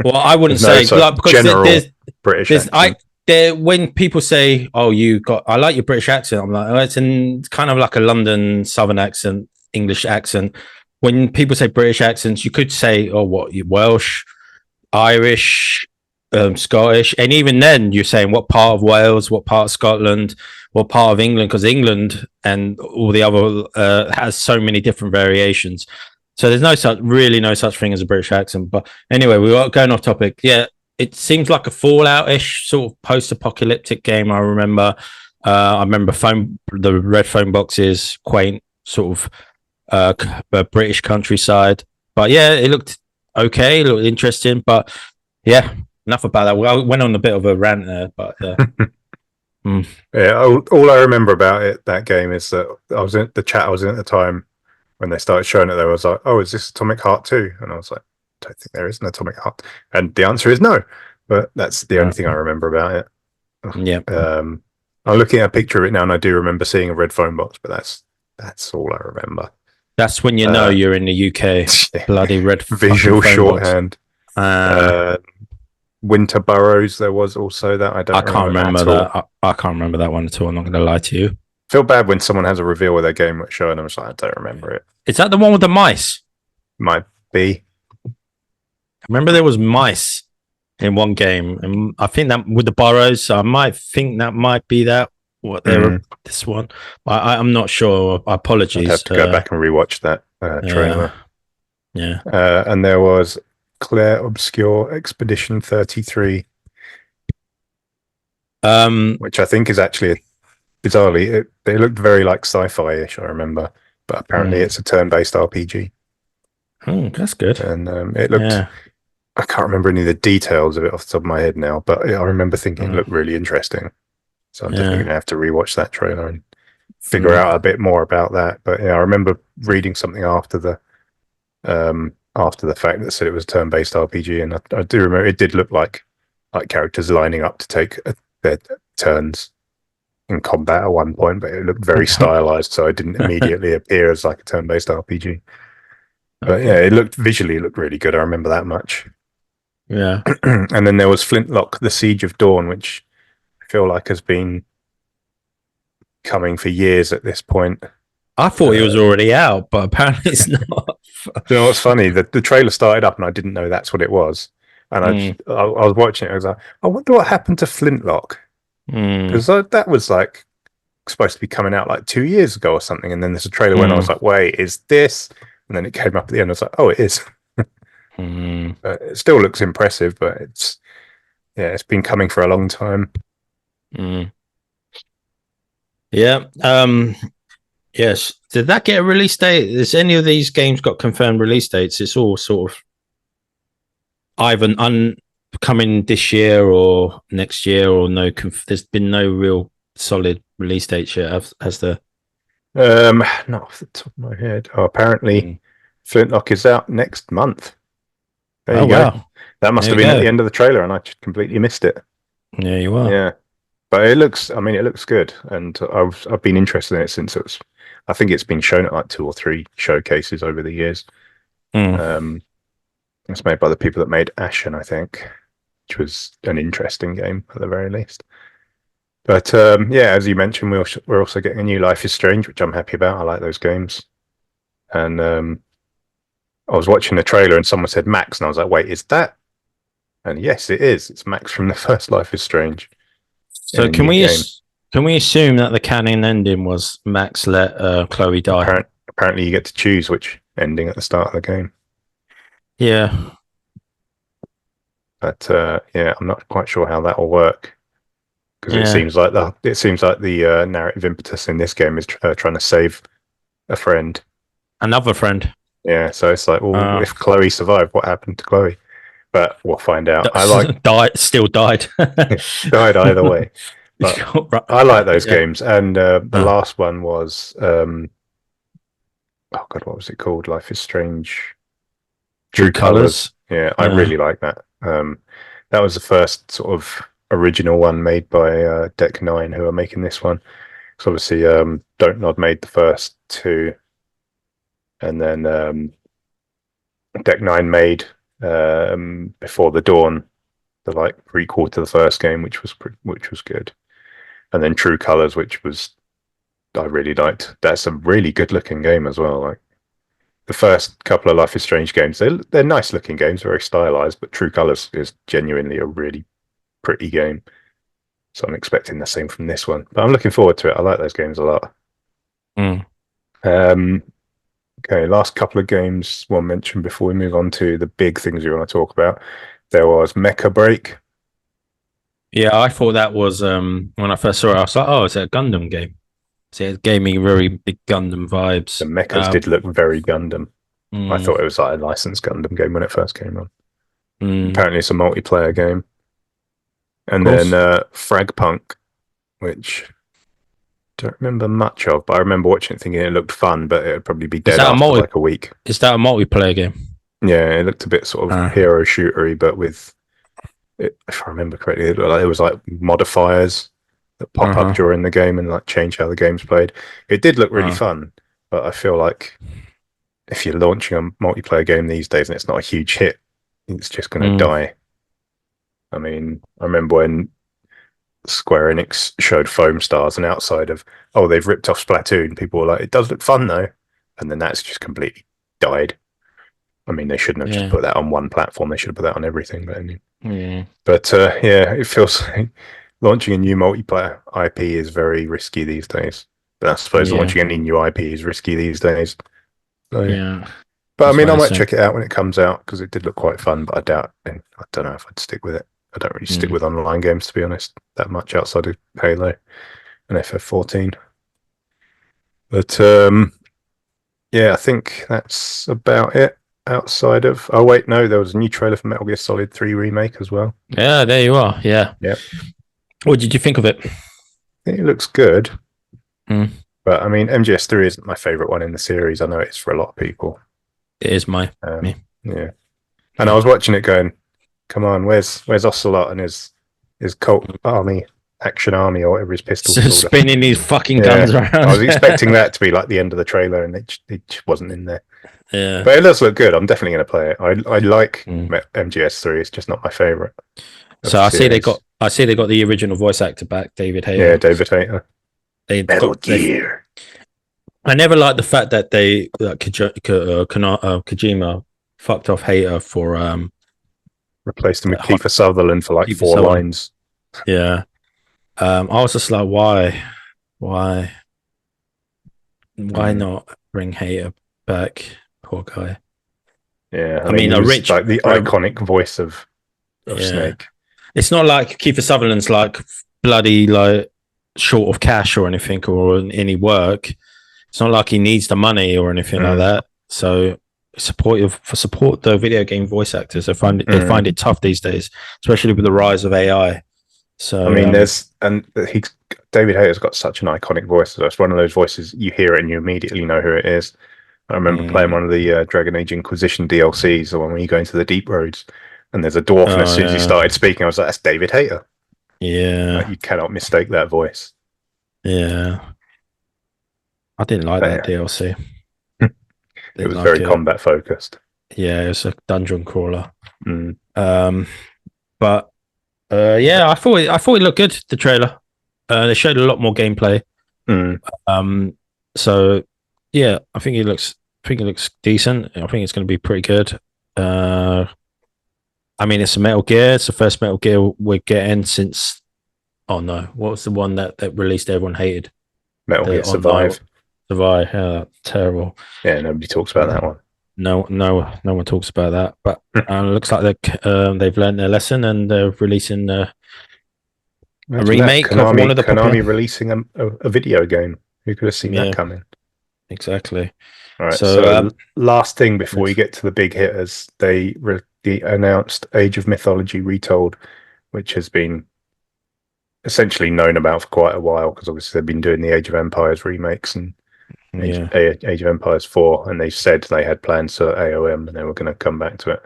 Well, I wouldn't say like, because there's British accent. When people say, "Oh, I like your British accent," I'm like, "Oh, it's kind of like a London Southern accent, English accent." When people say British accents, you could say, "Oh, what? You Welsh, Irish, Scottish," and even then, you're saying what part of Wales, what part of Scotland, what part of England, because England and all the other has so many different variations. So there's no such thing as a British accent. But anyway, we are going off topic. Yeah. It seems like a Fallout-ish sort of post-apocalyptic game. I remember the red phone boxes, quaint sort of British countryside. But yeah, it looked okay, it looked interesting. But yeah, enough about that. I went on a bit of a rant there, but yeah. All I remember about that game is that I was in the chat I was in at the time when they started showing it. There was like, "Oh, is this Atomic Heart 2?" And I was like, I don't think there is an Atomic Heart, and the answer is no. But that's the only thing I remember about it. Yeah. I'm looking at a picture of it now, and I do remember seeing a red phone box, but that's all I remember. That's when you know you're in the UK. Bloody red visual shorthand. Winter Burrows. There was also that. I can't remember that. I can't remember that one at all. I'm not going to lie to you. I feel bad when someone has a reveal of their game at show, and I'm just like, I don't remember it. Is that the one with the mice? Might be. I remember there was mice in one game, and I think that with the burrows, so I might think that might be that. This one, I'm not sure. Apologies. I'd have to go back and rewatch that trailer. Yeah. And there was Claire Obscure Expedition 33, which I think is actually bizarrely they looked very like sci-fi-ish. I remember, but apparently it's a turn-based RPG. Oh, that's good. And it looked. Yeah. I can't remember any of the details of it off the top of my head now, but I remember thinking it looked really interesting. So I'm definitely going to have to rewatch that trailer and figure out a bit more about that. But yeah, I remember reading something after the fact that said it was a turn-based RPG, and I do remember it did look like characters lining up to take their turns in combat at one point, but it looked very stylized, so it didn't immediately appear as like a turn-based RPG. But yeah, it looked really good. I remember that much. Yeah. And then there was Flintlock, The Siege of Dawn, which I feel like has been coming for years at this point. I thought it was already out, but apparently it's not. You know what's funny? The trailer started up and I didn't know that's what it was. And I was watching it. I was like, I wonder what happened to Flintlock. Because that was like supposed to be coming out like 2 years ago or something. And then there's a trailer when I was like, wait, is this? And then it came up at the end. I was like, oh, it is. It still looks impressive, but it's yeah, it's been coming for a long time. Mm. Yeah. Yes. Did that get a release date? Has any of these games got confirmed release dates? It's all sort of either coming this year or next year, or no. There's been no real solid release dates yet. Has there? Not off the top of my head. Oh, apparently, Flintlock is out next month. There you go. Wow. That must have been at the end of the trailer, and I just completely missed it. Yeah, you are. Yeah, but it looks. I mean, it looks good, and I've been interested in it since it was. I think it's been shown at like 2 or 3 showcases over the years. It's made by the people that made Ashen, I think, which was an interesting game at the very least. But yeah, as you mentioned, we're also getting a new Life is Strange, which I'm happy about. I like those games. And I was watching the trailer and someone said Max, and I was like, wait, is that? And yes, it is. It's Max from the first Life is Strange. So can we assume that the canon ending was Max let Chloe die? Apparently, you get to choose which ending at the start of the game. Yeah. But yeah, I'm not quite sure how that will work, because it seems like the narrative impetus in this game is trying to save a friend, another friend. Yeah, so it's like, well, if Chloe survived, what happened to Chloe? But we'll find out. Still died. Died either way. But I like those games, and the last one was oh god, what was it called? Life is Strange. True Colors. Yeah, I really like that. That was the first sort of original one made by Deck 9, who are making this one. So obviously, Don't Nod made the first 2, and then Deck 9 made Before the Dawn, the like prequel to the first game, which was good, and then True Colors, which I really liked. That's a really good looking game as well. Like the first couple of Life is Strange games, they're nice looking games, very stylized, but True Colors is genuinely a really pretty game. So I'm expecting the same from this one, but I'm looking forward to it. I like those games a lot. Okay, last couple of games we'll mention before we move on to the big things we want to talk about. There was Mecha Break. Yeah, I thought that was when I first saw it, I was like, oh, it's a Gundam game. So it gave me very big Gundam vibes. The mechas did look very Gundam. I thought it was like a licensed Gundam game when it first came on. Apparently it's a multiplayer game. And then Fragpunk, which I don't remember much of, but I remember watching it thinking it looked fun, but it would probably be dead after like a week. Is that a multiplayer game? Yeah, it looked a bit sort of hero shootery, but with, if I remember correctly, it was like modifiers that pop up during the game and like change how the game's played. It did look really fun, but I feel like if you're launching a multiplayer game these days and it's not a huge hit, it's just going to die. I mean, I remember when Square Enix showed Foam Stars, and outside of, they've ripped off Splatoon, people were like, it does look fun though. And then that's just completely died. I mean, they shouldn't have just put that on one platform. They should have put that on everything. But yeah, it feels like launching a new multiplayer IP is very risky these days. But I suppose launching any new IP is risky these days. So, yeah. But I mean, I might check it out when it comes out, because it did look quite fun, but I don't know if I'd stick with it. I don't really stick with online games, to be honest, that much outside of Halo and FF14. But yeah, I think that's about it. Outside of, there was a new trailer for Metal Gear Solid 3 Remake as well. Yeah, there you are. Yeah. What did you think of it? It looks good. But I mean, MGS3 isn't my favorite one in the series. I know it's for a lot of people. It is my yeah. And I was watching it going, come on, where's Ocelot and his Colt Army, Action Army, or whatever his pistol's called? Spinning these fucking guns around. I was expecting that to be like the end of the trailer, and it just wasn't in there. Yeah, but it does look good. I'm definitely going to play it. I like MGS3. It's just not my favorite. So I see they got the original voice actor back, David Hayter. Yeah, David Hayter. Metal Gear. I never liked the fact that they Kojima fucked off Hayter for replaced him with Kiefer Sutherland for like 4 lines. Yeah. I was just like, why not bring Hayter back? Poor guy. Yeah, I mean, like the iconic voice of Snake. it's not like Kiefer Sutherland's like bloody like short of cash or anything or any work. It's not like he needs the money or anything like that. So support the video game voice actors. They find it tough these days, especially with the rise of AI. So I mean, David Hayter's got such an iconic voice. So it's one of those voices you hear it and you immediately know who it is. I remember playing one of the Dragon Age Inquisition DLCs, the one where you go into the deep roads and there's a dwarf, and as soon as he started speaking, I was like, "That's David Hayter." Yeah, like, you cannot mistake that voice. Yeah, I didn't like that DLC. It was very combat focused. Yeah, it was a dungeon crawler. But yeah, I thought it looked good. The trailer, they showed a lot more gameplay. So yeah, I think it looks decent. I think it's going to be pretty good. I mean, it's a Metal Gear. It's the first Metal Gear we're getting since. Oh no, what was the one that released everyone hated? Metal Gear Survive. Survive, yeah, terrible. Yeah, nobody talks about that one. No one talks about that. But it looks like they've learned their lesson and they're releasing a remake of one of the Konami releasing a video game. Who could have seen that coming? Exactly. All right. So last thing before we get to the big hitters, they announced Age of Mythology Retold, which has been essentially known about for quite a while because obviously they've been doing the Age of Empires remakes and Age of Empires 4, and they said they had plans for AOM and they were going to come back to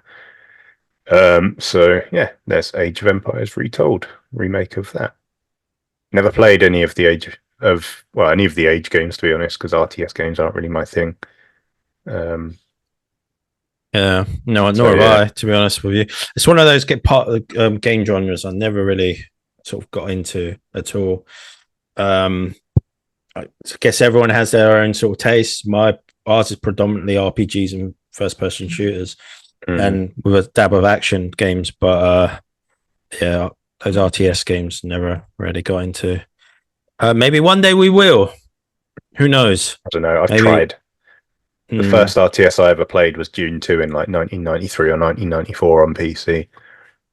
it. So yeah, there's Age of Empires Retold, remake of that. Never played any of the Age games, to be honest, because RTS games aren't really my thing. Nor have I, to be honest with you. It's one of those part of the game genres I never really sort of got into at all. I guess everyone has their own sort of taste. Ours is predominantly RPGs and first-person shooters, and with a dab of action games. But yeah, those RTS games never really got into. Maybe one day we will. Who knows? I don't know. I've tried. The first RTS I ever played was Dune 2 in like 1993 or 1994 on PC.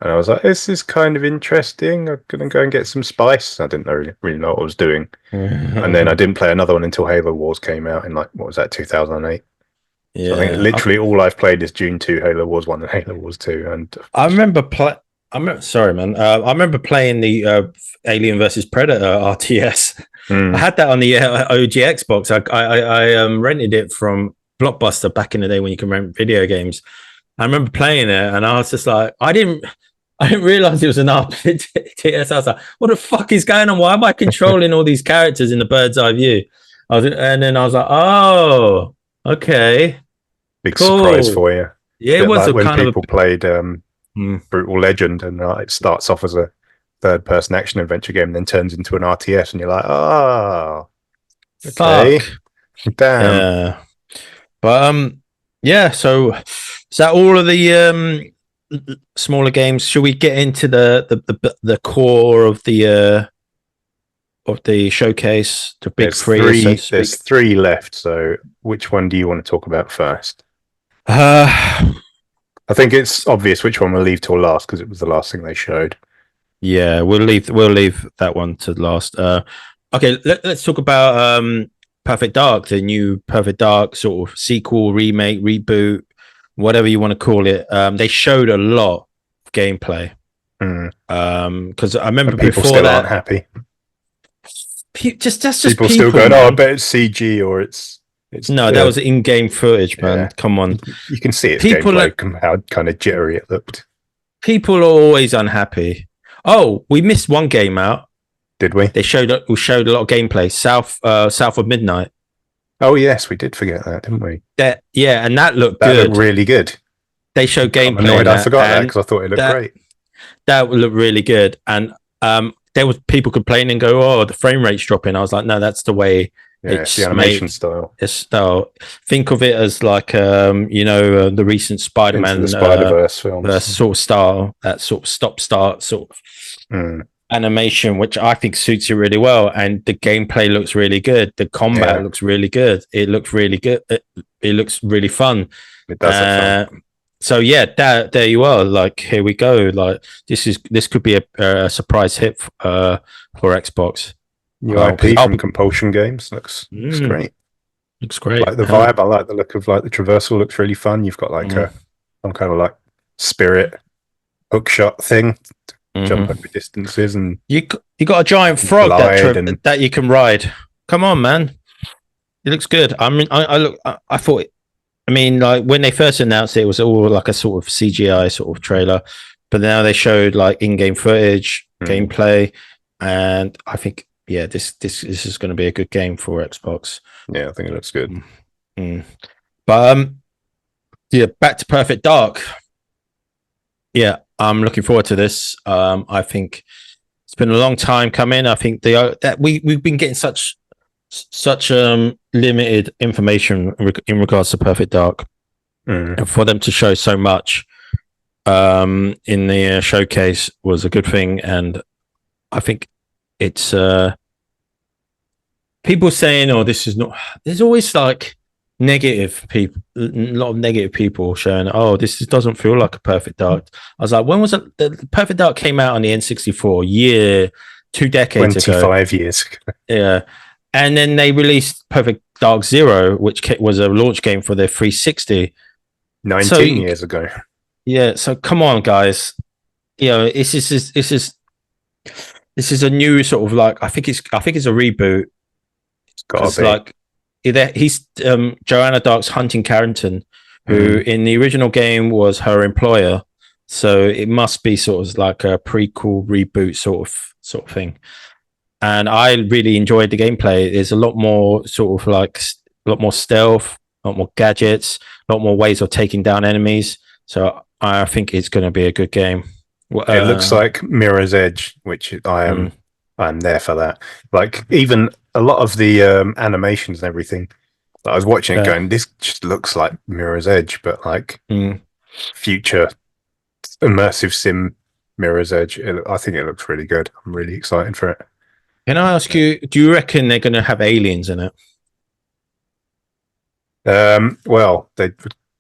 And I was like, this is kind of interesting. I'm going to go and get some spice. I didn't really know what I was doing. And then I didn't play another one until Halo Wars came out in 2008? Yeah. So I think literally all I've played is Dune 2, Halo Wars 1 and Halo Wars 2. And I remember sorry, man. I remember playing the Alien versus Predator RTS. I had that on the OG Xbox. I rented it from Blockbuster back in the day when you can rent video games. I remember playing it and I was just like, I didn't realize it was an RTS. I was like, what the fuck is going on? Why am I controlling all these characters in the bird's eye view? And then I was like, oh, okay. Big surprise for you. Yeah, it was like when people played Brutal Legend and it starts off as a third-person action adventure game and then turns into an RTS and you're like, oh, okay. Fuck. Damn. But yeah, so is that all of the smaller games? Should we get into the core of the showcase? The big there's three left. So which one do you want to talk about first? I think it's obvious which one we'll leave till last because it was the last thing they showed. Yeah, we'll leave that one to last. Okay, let's talk about Perfect Dark, the new Perfect Dark sort of sequel, remake, reboot, whatever you want to call it. They showed a lot of gameplay. Because I remember people before still that, aren't happy. Just people still going, I bet it's CG or it's no, that was in-game footage, man. Yeah. Come on, you can see it. Gameplay, how kind of jittery it looked. People are always unhappy. Oh, we missed one game out. Did we? We showed a lot of gameplay. South of Midnight. Oh yes, we did forget that, didn't we? And that looked good. That looked really good. They showed gameplay. I'm annoyed I forgot that because I thought it looked great. That would look really good. And there was people complaining and go, "Oh, the frame rate's dropping." I was like, "No, that's the way." Yeah, it's the animation style. It's style. Think of it as like the recent Spider-Man, the Spider-Verse films, sort of style, that sort of stop-start sort of animation, which I think suits you really well. And the gameplay looks really good. The combat looks really good. It looks really good. It looks really fun. It does. So yeah, there you are. Like, here we go. Like, this could be a surprise hit for Xbox. New IP from Compulsion Games looks great. Looks great. Like the vibe, I like the look of like the traversal looks really fun. You've got like some kind of like spirit hookshot thing to jump over distances, and you got a giant frog that you can ride. Come on, man! It looks good. I mean, I thought. I mean, like when they first announced it, it was all like a sort of CGI sort of trailer, but now they showed like in-game footage, gameplay, and I think this is going to be a good game for Xbox. Yeah, I think it looks good. But back to Perfect Dark. Yeah, I'm looking forward to this. I think it's been a long time coming. I think that we've been getting such limited information in regards to Perfect Dark, and for them to show so much in the showcase was a good thing. And I think it's people saying, "Oh, this is not." There's always like negative people, a lot of negative people showing, "Oh, this doesn't feel like a Perfect Dark." I was like, when was it? The Perfect Dark came out on the N64 2 decades ago. 25 years. Yeah. And then they released Perfect Dark Zero, which was a launch game for their 360. 19 years ago. Yeah, so come on, guys. You know, this is a new sort of like I think it's a reboot. It's got to be. Like he's Joanna Dark's Hunting Carrington, who in the original game was her employer. So it must be sort of like a prequel reboot sort of thing. And I really enjoyed the gameplay. There's a lot more sort of like a lot more stealth, a lot more gadgets, a lot more ways of taking down enemies. So I think it's going to be a good game. It looks like Mirror's Edge, which I'm there for that. Like even a lot of the animations and everything. I was watching it going, this just looks like Mirror's Edge, but like future immersive sim Mirror's Edge. I think it looks really good. I'm really excited for it. Can I ask you, do you reckon they're going to have aliens in it? Well, they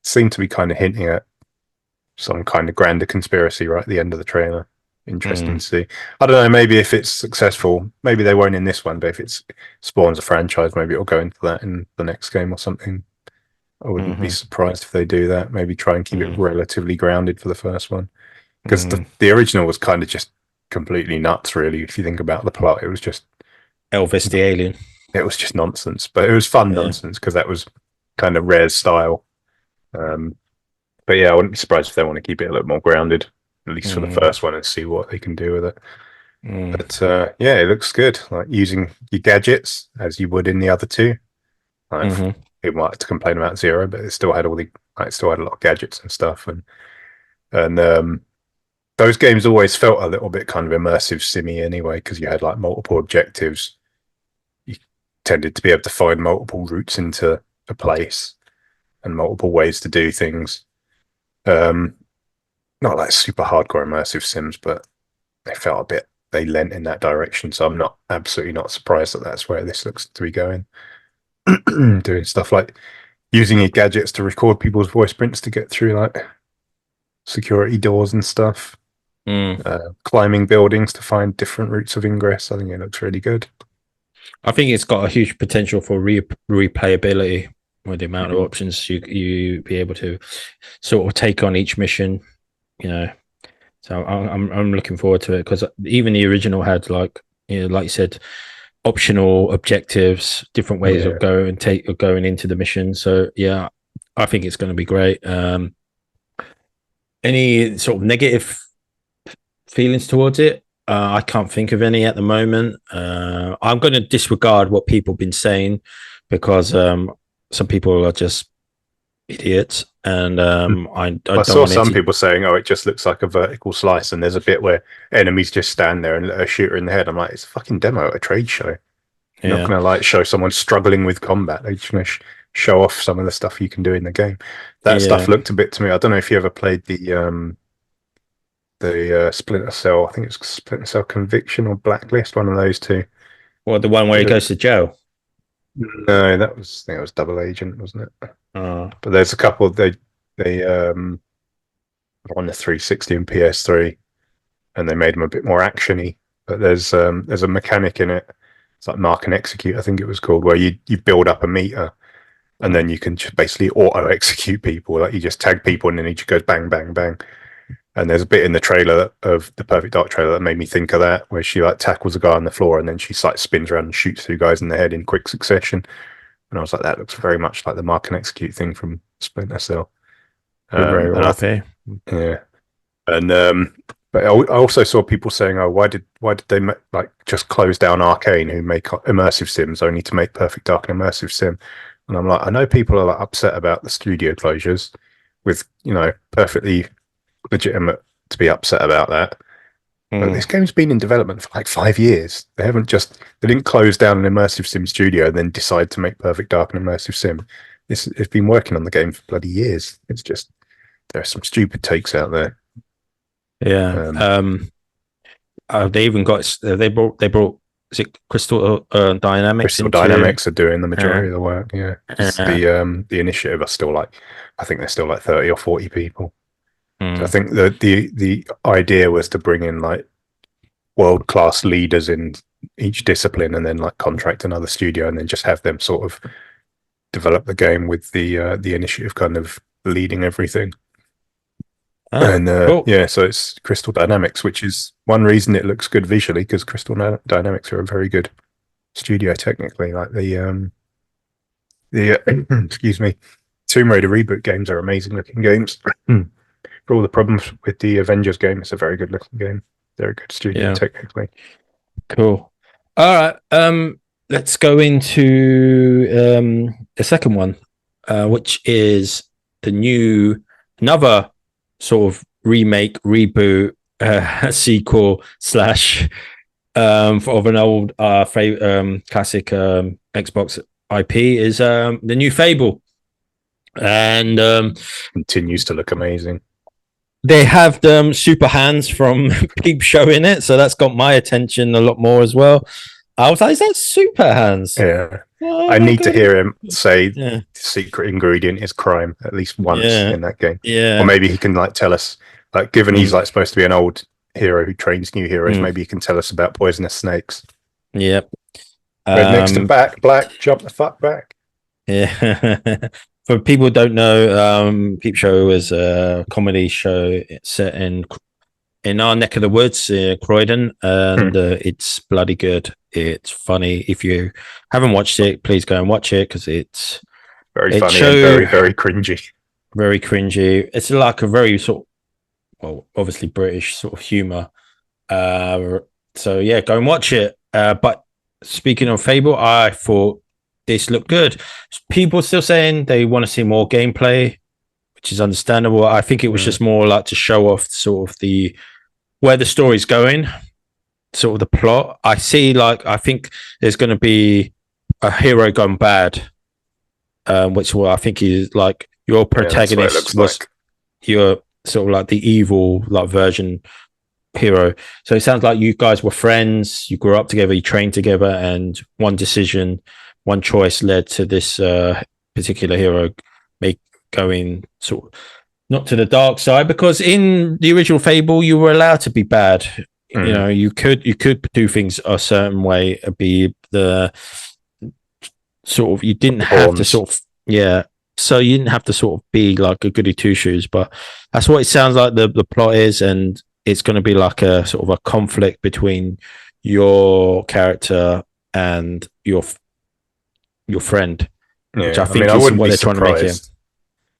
seem to be kind of hinting at some kind of grander conspiracy right at the end of the trailer. Interesting to see. I don't know, maybe if it's successful, maybe they won't in this one, but if it spawns a franchise, maybe it'll go into that in the next game or something. I wouldn't be surprised if they do that. Maybe try and keep it relatively grounded for the first one. Because the original was kind of just completely nuts, really. If you think about the plot, it was just Elvis the alien. It was just nonsense, but it was fun nonsense because that was kind of Rare's style. But yeah, I wouldn't be surprised if they want to keep it a little more grounded, at least for the first one, and see what they can do with it. But yeah, it looks good. Like using your gadgets as you would in the other two. Like, people might have to complain about Zero, but it still had a lot of gadgets and stuff, and those games always felt a little bit kind of immersive simmy anyway, because you had like multiple objectives. You tended to be able to find multiple routes into a place and multiple ways to do things. Not like super hardcore immersive sims, but they lent in that direction. So I'm absolutely not surprised that that's where this looks to be going. Doing stuff like using your gadgets to record people's voice prints to get through like security doors and stuff. Climbing buildings to find different routes of ingress. I think it looks really good. I think it's got a huge potential for replayability with the amount of options you be able to sort of take on each mission, you know. So I'm looking forward to it, because even the original had like you said, optional objectives, different ways of going into the mission. So yeah, I think it's going to be great. Any sort of negative feelings towards it? I can't think of any at the moment. I'm going to disregard what people have been saying, because some people are just idiots, and I saw some people saying, "Oh, it just looks like a vertical slice," and there's a bit where enemies just stand there and let a shooter in the head. I'm like, it's a fucking demo at a trade show. You're not going to like show someone struggling with combat. They're just going to show off some of the stuff you can do in the game. That stuff looked a bit to me. I don't know if you ever played the Splinter Cell. I think it's Splinter Cell Conviction or Blacklist, one of those two. Well, the one where he goes to jail. No, I think it was Double Agent, wasn't it? But there's a couple. They on the 360 and PS3, and they made them a bit more actiony. But there's a mechanic in it. It's like mark and execute, I think it was called, where you build up a meter, and then you can just basically auto execute people. Like you just tag people, and then each goes bang, bang, bang. And there's a bit in the trailer of the Perfect Dark trailer that made me think of that, where she like tackles a guy on the floor, and then she like spins around and shoots two guys in the head in quick succession. And I was like, that looks very much like the mark and execute thing from Splinter Cell. Very And yeah, and but I also saw people saying, "Oh, why did they like just close down Arcane, who make immersive sims, only to make Perfect Dark an immersive sim?" And I'm like, I know people are like upset about the studio closures, with perfectly legitimate to be upset about that. But this game's been in development for like 5 years. They didn't close down an immersive sim studio and then decide to make Perfect Dark an immersive sim. It's been working on the game for bloody years. It's just there are some stupid takes out there. Yeah. They even got they brought is it Crystal Dynamics? Crystal Dynamics are doing the majority of the work. Yeah, the initiative are still like, I think they're still like 30 or 40 people. So I think the idea was to bring in like world-class leaders in each discipline, and then like contract another studio, and then just have them sort of develop the game with the initiative kind of leading everything. Cool. Yeah, so it's Crystal Dynamics, which is one reason it looks good visually, because Crystal Dynamics are a very good studio technically. Like the excuse me, Tomb Raider reboot games are amazing looking games. For all the problems with the Avengers game, it's a very good looking game. They're a good studio technically. Cool. All right. Let's go into the second one, which is another sort of remake, reboot, sequel / of an old classic Xbox IP is the new Fable, and continues to look amazing. They have super hands from Peep Show in it, so that's got my attention a lot more as well. I was like, is that super hands? Yeah. Oh, I need to hear him say the secret ingredient is crime at least once in that game. Yeah. Or maybe he can like tell us, like, given he's like supposed to be an old hero who trains new heroes, maybe he can tell us about poisonous snakes. Yep. Red next to back, black, jump the fuck back. Yeah. For people who don't know, Peep Show is a comedy show set in our neck of the woods, Croydon, and it's bloody good. It's funny. If you haven't watched it, please go and watch it, because it's very funny and very, very cringy. Very cringy. It's like a very sort of, well, obviously British sort of humor. So yeah, go and watch it. But speaking of Fable, I thought this looked good. People still saying they want to see more gameplay, which is understandable. I think it was just more like to show off sort of where the story's going, sort of the plot. I think there's going to be a hero gone bad, which I think is like your protagonist you're sort of like the evil like version hero. So it sounds like you guys were friends, you grew up together, you trained together, and one choice led to this particular hero going sort of not to the dark side, because in the original Fable you were allowed to be bad. You could do things a certain way, be the sort of, you didn't have to sort of so you didn't have to sort of be like a goody two shoes, but that's what it sounds like the plot is, and it's going to be like a sort of a conflict between your character and your friend, which I think is what they're trying to make it.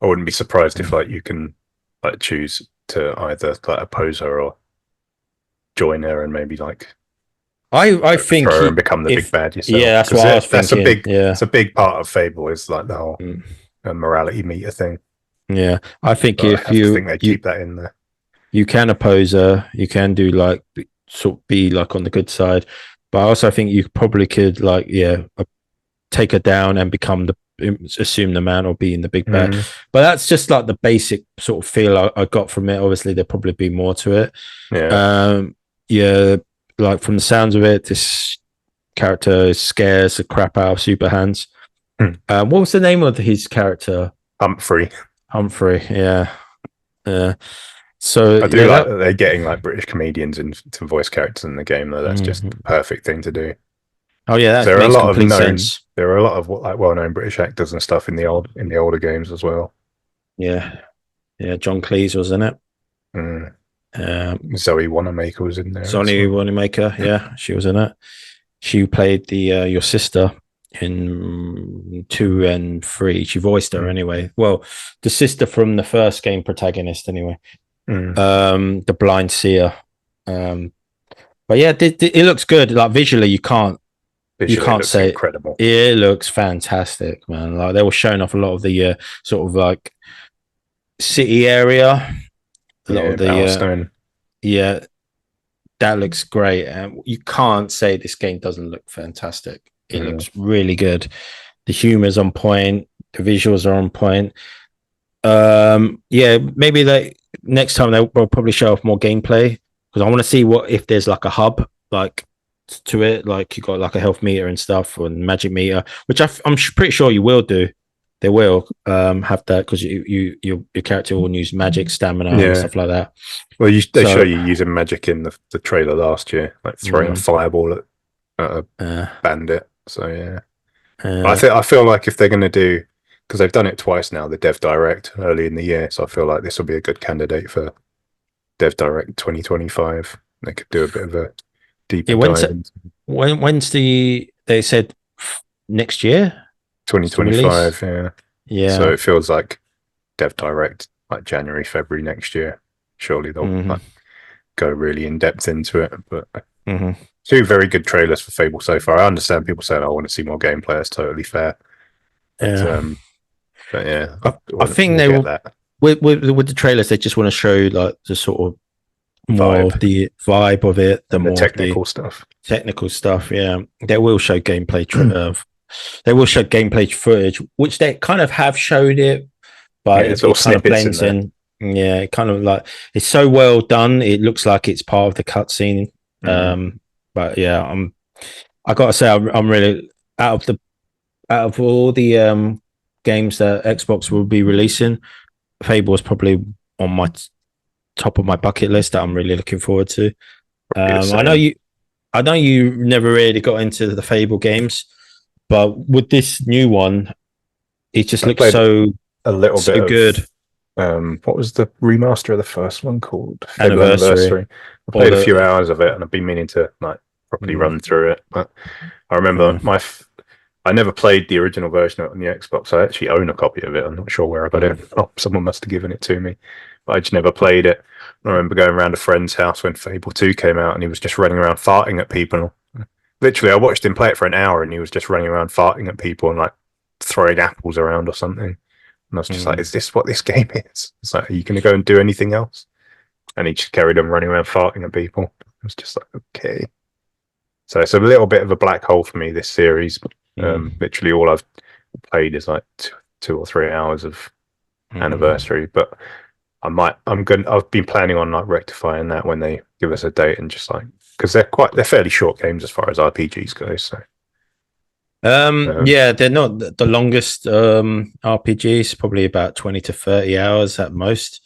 I wouldn't be surprised if like you can like choose to either like oppose her or join her, and maybe like I think her and become the big bad yourself. Yeah, that's what I was thinking. It's a big part of Fable is like the whole morality meter thing. Yeah, I think I think they keep that in there. You can oppose her. You can do like sort of be like on the good side, but I also think you probably could like take her down and assume the man or be in the big bad. But that's just like the basic sort of feel I got from it. Obviously there'll probably be more to it. Like from the sounds of it, this character scares the crap out of super hands. What was the name of his character? Humphrey. Yeah. So I do like that they're getting like British comedians into voice characters in the game, though. That's just the perfect thing to do. Oh yeah, that makes complete sense. There are a lot of like well-known British actors and stuff in the older games as well. Yeah, John Cleese was in it. Zoe Wanamaker was in there. Zoe Wanamaker, yeah, she was in it. She played the your sister in 2 and 3. She voiced her anyway. Well, the sister from the first game protagonist anyway. The blind seer. But yeah, it looks good. Like visually, you can't say incredible. It looks fantastic, man. Like they were showing off a lot of the sort of like city area. A lot of the that looks great. And you can't say this game doesn't look fantastic. It looks really good. The humor's on point. The visuals are on point. Maybe next time they'll probably show off more gameplay, because I want to see if there's like a hub like to it, like you got like a health meter and stuff, or magic meter, which I'm pretty sure you will do. They will have that, because your character will use magic, stamina, and stuff like that. Well, they show you using magic in the trailer last year, like throwing a fireball at a bandit. So yeah, I feel like if they're going to do, because they've done it twice now, the Dev Direct early in the year, so I feel like this will be a good candidate for Dev Direct 2025. They could do a bit of a deeper dive. When's they said next year? 2025, yeah. So it feels like Dev Direct, like January, February next year. Surely they'll go really in depth into it. But 2 very good trailers for Fable so far. I understand people saying I want to see more gameplay. That's totally fair. But yeah, I think they will. That. With the trailers, they just want to show like the sort of more of the vibe of it, the more technical stuff. Technical stuff, yeah. They will show gameplay. They will show gameplay footage, which they kind of have showed it, but it kind of blends in. Yeah, it kind of like it's so well done. It looks like it's part of the cutscene. But yeah, I gotta say, I'm really out of all the games that Xbox will be releasing, Fable is probably on my top of my bucket list that I'm really looking forward to. I know you never really got into the Fable games, but with this new one, it just looks so good. What was the remaster of the first one called? Anniversary. I played a few hours of it, and I've been meaning to like properly run through it. But I remember I never played the original version on the Xbox. I actually own a copy of it. I'm not sure where I got it. Oh, someone must have given it to me, but I just never played it. I remember going around a friend's house when Fable 2 came out, and he was just running around farting at people. Literally, I watched him play it for an hour, and he was just running around farting at people and like throwing apples around or something. And I was just like, is this what this game is? It's like, are you going to go and do anything else? And he just carried on running around farting at people. I was just like, okay. So it's a little bit of a black hole for me, this series. Literally all I've played is like 2 or 3 hours of Anniversary, but I've been planning on like rectifying that when they give us a date, and just like, because they're fairly short games as far as RPGs go. So they're not the longest RPGs, probably about 20 to 30 hours at most.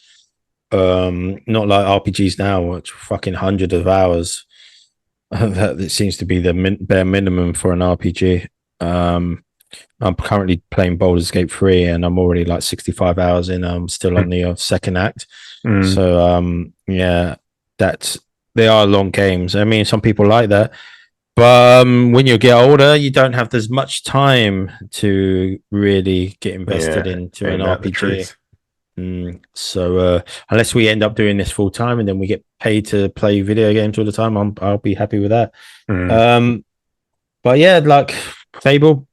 Not like RPGs now, which fucking hundreds of hours. That seems to be the bare minimum for an RPG. I'm currently playing Baldur's Gate 3, and I'm already like 65 hours in. I'm still on the second act. So they are long games. I mean, some people like that, but when you get older, you don't have as much time to really get invested into an RPG. So unless we end up doing this full time and then we get paid to play video games all the time, I'll be happy with that. But yeah, like Fable,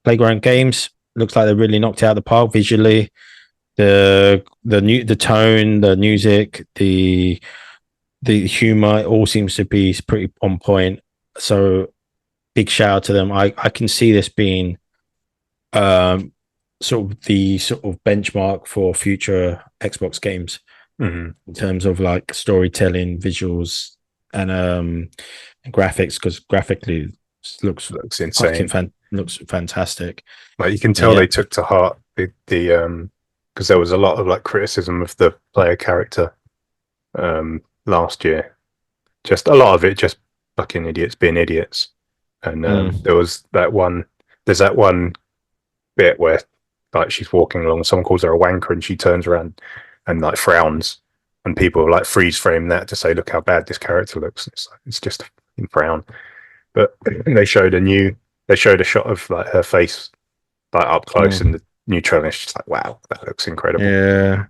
Playground Games, looks like they really knocked it out of the park visually. The tone, the music, the humor, it all seems to be pretty on point. So big shout out to them. I can see this being sort of the sort of benchmark for future Xbox games in terms of like storytelling, visuals, and graphics, because graphically looks insane. Looks fantastic. Like you can tell they took to heart the because there was a lot of like criticism of the player character last year. Just a lot of it, just fucking idiots being idiots. And there's that one bit where like she's walking along, someone calls her a wanker, and she turns around and like frowns, and people like freeze frame that to say, "Look how bad this character looks." It's just a frown. But they showed a shot of like her face like up close in the new trailer. It's just like, wow, that looks incredible.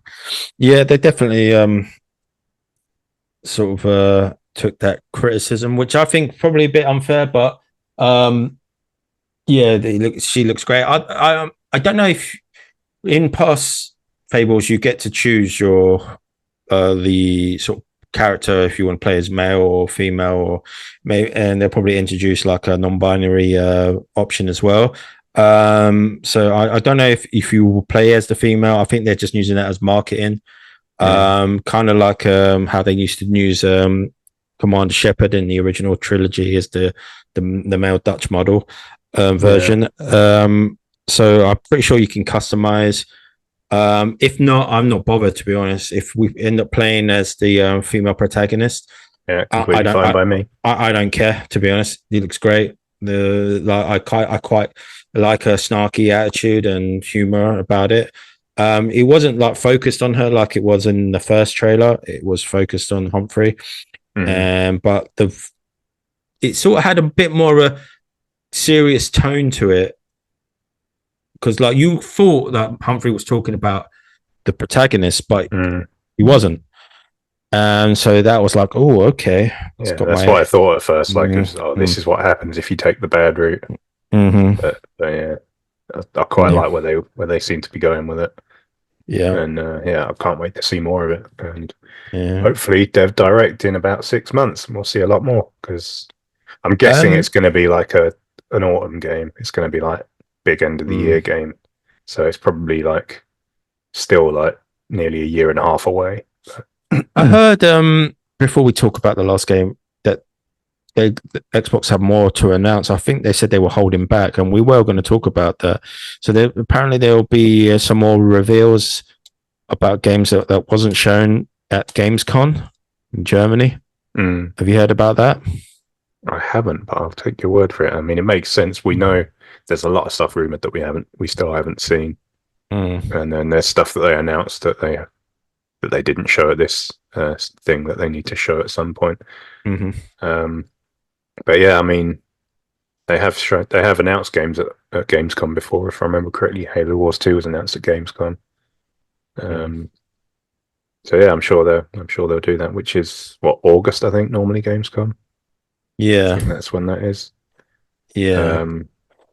Yeah, they definitely sort of took that criticism, which I think probably a bit unfair, but yeah, she looks great. I don't know if in past Fables you get to choose your the sort of character if you want to play as male or female, or maybe, and they'll probably introduce like a non-binary option as well. So I don't know if you will play as the female. I think they're just using that as marketing. Kind of like how they used to use Commander Shepard in the original trilogy as the male Dutch model version. So I'm pretty sure you can customize. If not, I'm not bothered, to be honest. If we end up playing as the female protagonist, completely fine by me. I don't care, to be honest. He looks great. I quite like her snarky attitude and humor about it. It wasn't like focused on her like it was in the first trailer. It was focused on Humphrey, but it sort of had a bit more of a serious tone to it, because like you thought that Humphrey was talking about the protagonist, but he wasn't. And so that was like, oh, okay. Yeah, that's what I thought at first. Like, this is what happens if you take the bad route. But yeah, I quite like where they seem to be going with it. Yeah, and I can't wait to see more of it. And hopefully, Dev Direct in about 6 months, and we'll see a lot more. Because I'm guessing it's going to be like an autumn game. It's going to be like big end of the year game. So it's probably like still like nearly a year and a half away. I heard before we talk about the last game that Xbox have more to announce. I think they said they were holding back, and we were going to talk about that. So apparently there will be some more reveals about games that wasn't shown at Gamescom in Germany. Have you heard about that? I haven't, but I'll take your word for it. I mean, it makes sense. We know there's a lot of stuff rumored that we still haven't seen, and then there's stuff that they announced that they didn't show at this thing that they need to show at some point. But yeah, I mean, they have announced games at Gamescom before, if I remember correctly. Halo Wars 2 was announced at Gamescom. So yeah, I'm sure they'll do that, which is what, August, I think, normally Gamescom. Yeah, I think that's when that is. Yeah.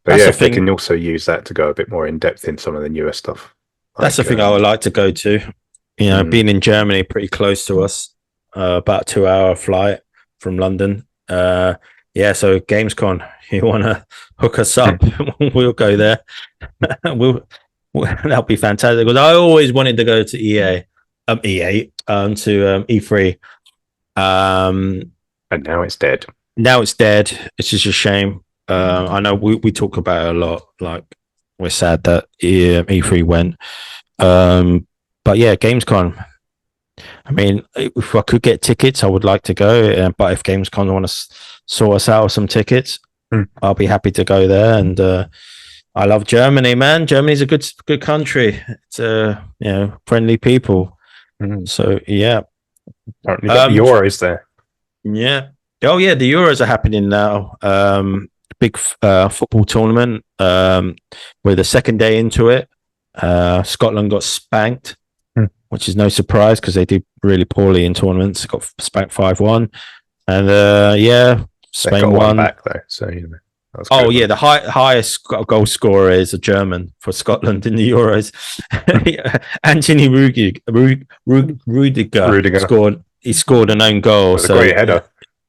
But yeah, if they can also use that to go a bit more in depth in some of the newer stuff. That's the thing I would like to go to. You know, being in Germany, pretty close to us, about a 2-hour flight from London. So Gamescom, you want to hook us up? We'll go there. That'll be fantastic. Because I always wanted to go to E3. And now it's dead. It's just a shame. I know we talk about it a lot. Like, we're sad that E3 went. But yeah, Gamescom. I mean, if I could get tickets, I would like to go. But if Gamescom want to sort us out with some tickets, I'll be happy to go there. And I love Germany, man. Germany's a good country. It's friendly people. So yeah. Apparently got the Euros there. Yeah. Oh yeah, the Euros are happening now. Big football tournament. We're the second day into it. Scotland got spanked, which is no surprise because they did really poorly in tournaments. Got spanked 5-1, and Spain won. Back though, so that's good. Yeah, the highest goal scorer is a German for Scotland in the Euros. Anthony Rudiger scored. He scored an own goal. So a great header.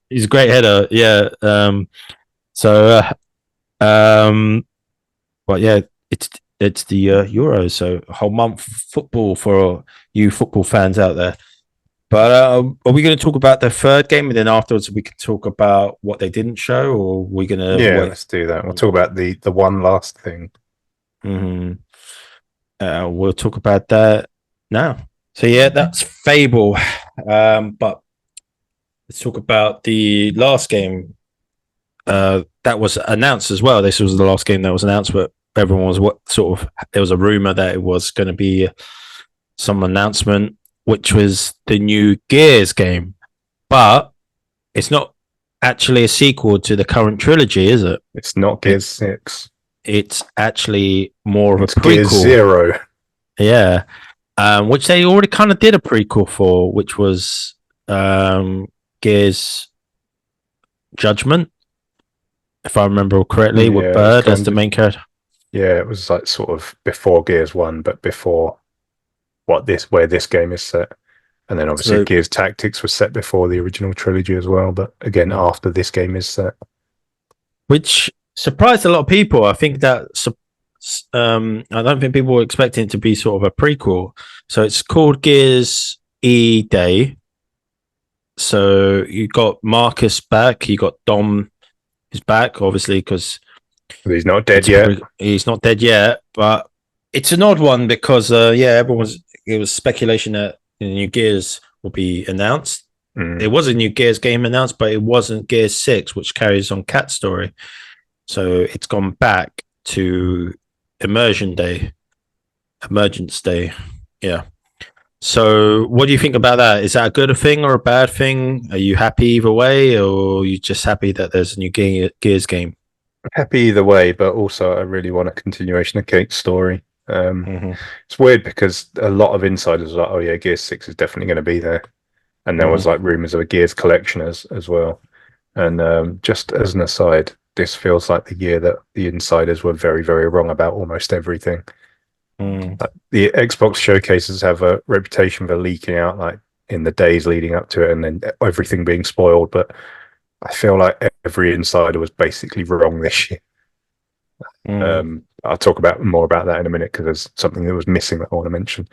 He's a great header. Yeah. But yeah, it's the Euros, so a whole month football for you football fans out there. But are we going to talk about the third game, and then afterwards we can talk about what they didn't show, or are we going to? Yeah, let's do that. We'll talk about the one last thing. We'll talk about that now. So yeah, that's Fable. But let's talk about the last game that was announced as well. This was the last game that was announced, but everyone was there was a rumor that it was going to be some announcement, which was the new Gears game, but it's not actually a sequel to the current trilogy, is it? It's not Gears 6. It's actually more of It's a prequel. Gears 0. Yeah. Which they already kind of did a prequel for, which was Gears Judgment, if I remember correctly, with Bird as the main character. Yeah, it was like sort of before Gears 1, but before where this game is set. And then obviously Gears Tactics was set before the original trilogy as well, but again after this game is set. Which surprised a lot of people. I think that I don't think people were expecting it to be sort of a prequel. So it's called Gears E Day. So you got Marcus back, you got Dom is back, obviously, because he's not dead yet. He's not dead yet, but it's an odd one because it was speculation that the new Gears will be announced. There was a new Gears game announced, but it wasn't Gears 6, which carries on Cat's story. So it's gone back to Emergence Day. Yeah. So what do you think about that? Is that a good thing or a bad thing? Are you happy either way, or are you just happy that there's a new Gears game? Happy either way, but also I really want a continuation of Kate's story. It's weird because a lot of insiders are like, oh yeah, Gears 6 is definitely going to be there. And there was like rumors of a Gears collection as well. And just as an aside, this feels like the year that the insiders were very, very wrong about almost everything. The Xbox showcases have a reputation for leaking out like in the days leading up to it and then everything being spoiled. But I feel like every insider was basically wrong this year. I'll talk more about that in a minute because there's something that was missing that I want to mention.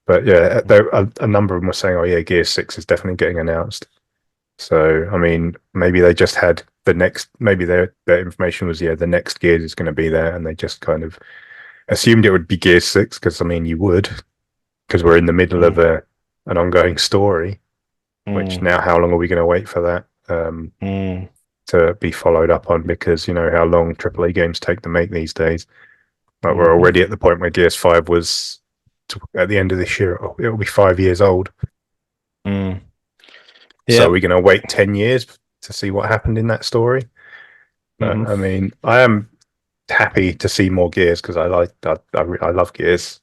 But yeah, a number of them were saying, oh yeah, Gears 6 is definitely getting announced. So, I mean, maybe they just had maybe their information was, the next Gears is going to be there, and they just kind of assumed it would be Gears 6, because, I mean, you would, because we're in the middle of an ongoing story, which now how long are we going to wait for that to be followed up on? Because, you know, how long AAA games take to make these days. But we're already at the point where Gears 5 was, at the end of this year, it'll be 5 years old. So are we going to wait 10 years to see what happened in that story? But, I mean, I am happy to see more Gears because I love Gears.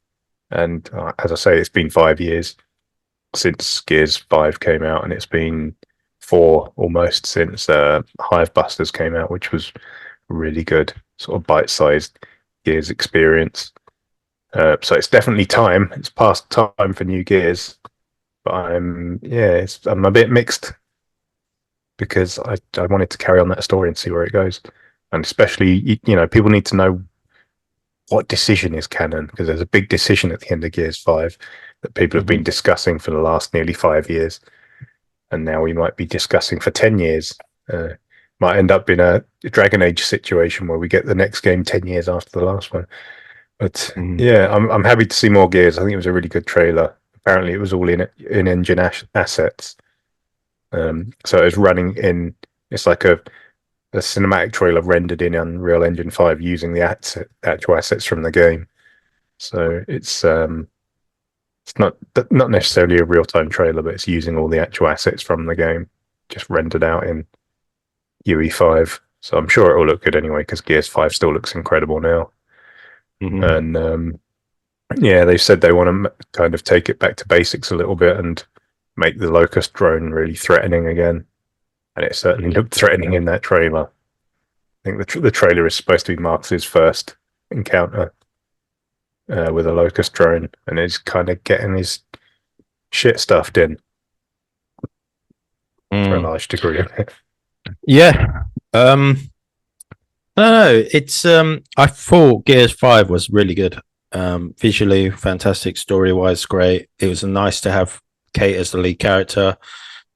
And as I say, it's been 5 years since Gears 5 came out, and it's been 4 almost since Hive Busters came out, which was really good, sort of bite-sized Gears experience. So it's definitely time. It's past time for new Gears. But I'm a bit mixed because I wanted to carry on that story and see where it goes. And especially, you know, people need to know what decision is canon, because there's a big decision at the end of Gears 5 that people have been discussing for the last nearly 5 years. And now we might be discussing for 10 years. Might end up in a Dragon Age situation where we get the next game 10 years after the last one. But yeah, I'm happy to see more Gears. I think it was a really good trailer. Apparently, it was all in-engine assets. So it was running in. It's like a cinematic trailer rendered in Unreal Engine 5 using the actual assets from the game. So it's not necessarily a real-time trailer, but it's using all the actual assets from the game, just rendered out in UE5. So I'm sure it will look good anyway, because Gears 5 still looks incredible now. And yeah, they said they want to kind of take it back to basics a little bit and make the Locust drone really threatening again. And it certainly looked threatening in that trailer. I think the trailer is supposed to be Marx's first encounter with a Locust drone, and he's kind of getting his shit stuffed in for a large degree of it. Yeah. I don't know. It's I thought Gears 5 was really good. Visually fantastic, story-wise great. It was nice to have Kate as the lead character,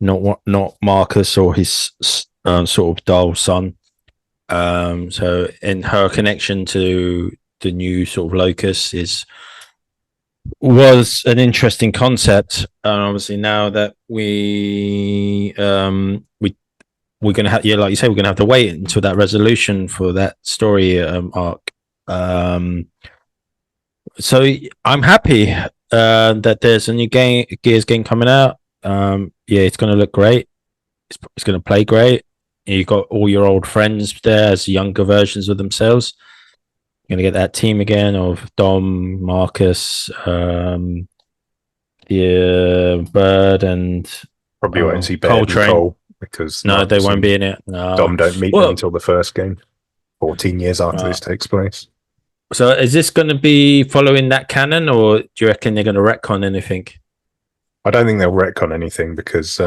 not Marcus or his sort of dull son. So in her connection to the new sort of Locust is was an interesting concept. And obviously now that we're going to have, yeah, like you say, we're going to have to wait until that resolution for that story arc. So I'm happy that there's a new Gears game coming out. Yeah, it's going to look great. It's going to play great. You've got all your old friends there as younger versions of themselves. You're going to get that team again of Dom, Marcus, Bird, and Probably won't see Baird and Coltrane. Cole because No, they Marcus won't and be in it. No. Dom don't meet until the first game, 14 years after this takes place. So is this going to be following that canon, or do you reckon they're going to retcon anything? I don't think they'll retcon anything because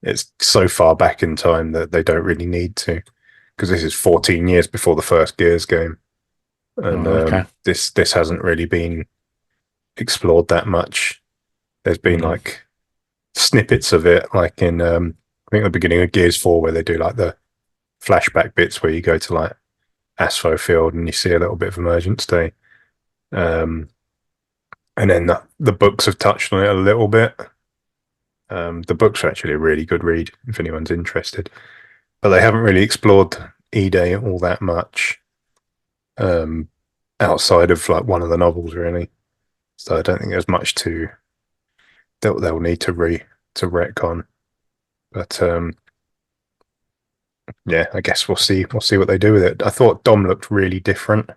it's so far back in time that they don't really need to, because this is 14 years before the first Gears game, and this hasn't really been explored that much. There's been like snippets of it, like in I think the beginning of Gears 4, where they do like the flashback bits where you go to like Asphalt Field and you see a little bit of Emergence Day. And then the books have touched on it a little bit. The books are actually a really good read if anyone's interested, but they haven't really explored E-Day all that much outside of like one of the novels, really. So I don't think there's much they'll need to retcon. But yeah, I guess we'll see what they do with it. I thought Dom looked really different.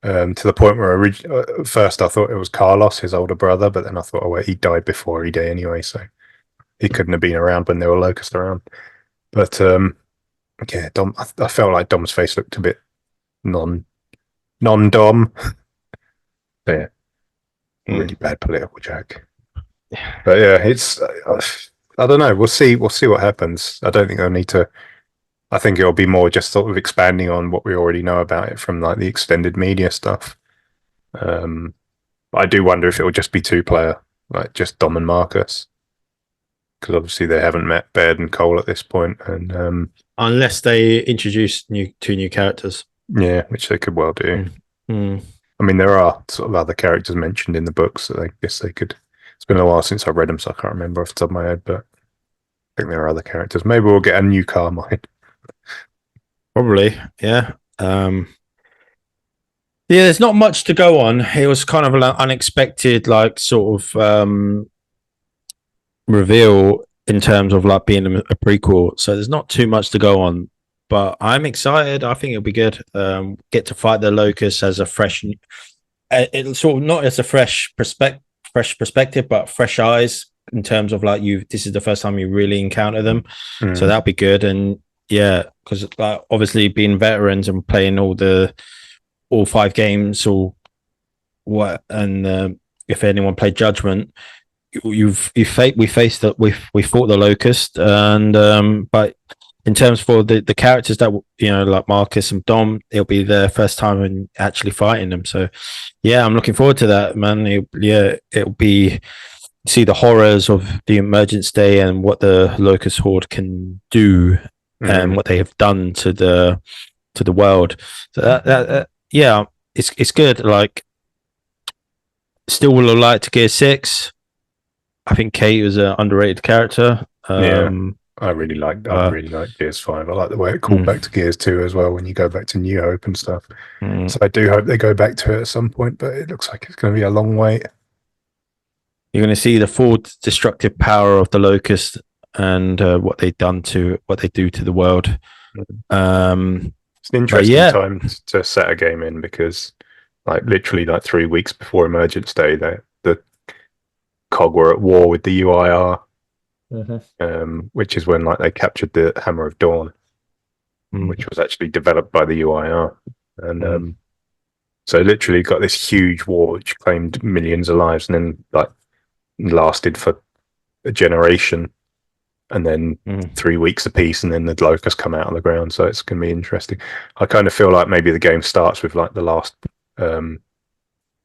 To the point where at first I thought it was Carlos, his older brother, but then I thought, oh wait, he died before E-Day anyway, so he couldn't have been around when there were locusts around. But yeah, Dom, I felt like Dom's face looked a bit non-Dom. Yeah, really bad political joke. But yeah, it's I don't know. We'll see what happens. I don't think they'll need to. I think it'll be more just sort of expanding on what we already know about it from like the extended media stuff. But I do wonder if it will just be 2-player, like just Dom and Marcus, because obviously they haven't met Baird and Cole at this point, and unless they introduce two new characters, yeah, which they could well do. I mean, there are sort of other characters mentioned in the books, so I guess they could. It's been a while since I read them, so I can't remember off the top of my head, but I think there are other characters. Maybe we'll get a new Carmine. Probably, yeah. Yeah, there's not much to go on. It was kind of an unexpected, like, sort of reveal in terms of like being a prequel. So there's not too much to go on, but I'm excited. I think it'll be good. Get to fight the Locust as a fresh, it's sort of not as a fresh perspective, but fresh eyes in terms of like this is the first time you really encounter them. So that'll be good. And yeah, because obviously being veterans and playing all 5 games or what, and if anyone played Judgment, we fought the Locust, and but in terms for the characters that like Marcus and Dom, it'll be their first time in actually fighting them. So yeah, I'm looking forward to that, man. It'll be see the horrors of the Emergence Day and what the Locust Horde can do and what they have done to the world. So that yeah, it's good. Like, still will like to Gear 6. I think Kate was an underrated character. Yeah, I really like Gears 5. I like the way it called back to Gears 2 as well when you go back to New Hope and stuff. So I do hope they go back to it at some point, but it looks like it's going to be a long wait. You're going to see the full destructive power of the Locust and what they do to the world. It's an interesting time to set a game in, because like literally like 3 weeks before Emergence Day, the COG were at war with the UIR, which is when like they captured the Hammer of Dawn, which was actually developed by the UIR, and so literally got this huge war which claimed millions of lives, and then like lasted for a generation, and then 3 weeks apiece, and then the locusts come out of the ground. So it's going to be interesting. I kind of feel like maybe the game starts with like the last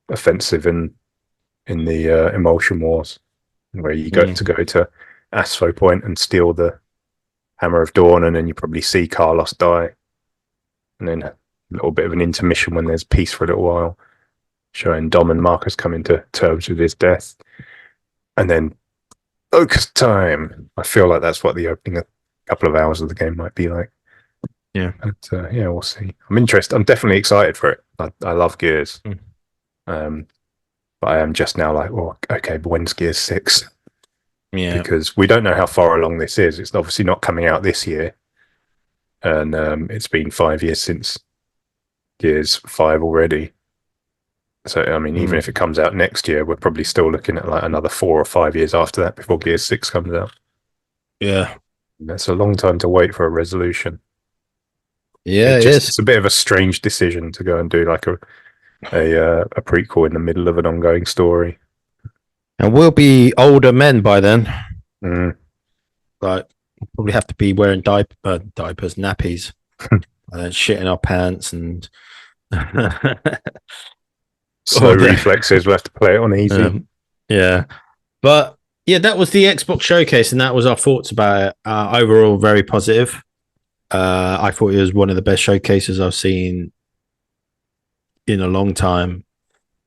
offensive in the Emulsion Wars, where you go to Aspho Point and steal the Hammer of Dawn, and then you probably see Carlos die, and then a little bit of an intermission when there's peace for a little while, showing Dom and Marcus coming to terms with his death, and then focus time. I feel like that's what the opening a couple of hours of the game might be like. Yeah. But yeah, we'll see. I'm interested. I'm definitely excited for it. I love Gears. But I am just now like, well, okay, but when's Gears 6? Yeah. Because we don't know how far along this is. It's obviously not coming out this year. And it's been 5 years since Gears 5 already. So, I mean, even if it comes out next year, we're probably still looking at like another 4 or 5 years after that before Gears 6 comes out. Yeah. That's a long time to wait for a resolution. Yeah, it's a bit of a strange decision to go and do like a prequel in the middle of an ongoing story. And we'll be older men by then. Like, we'll probably have to be wearing diapers, nappies, and shit in our pants and slow reflexes. We'll have to play it on easy. Yeah. But yeah, that was the Xbox showcase, and that was our thoughts about it. Overall, very positive. I thought it was one of the best showcases I've seen in a long time.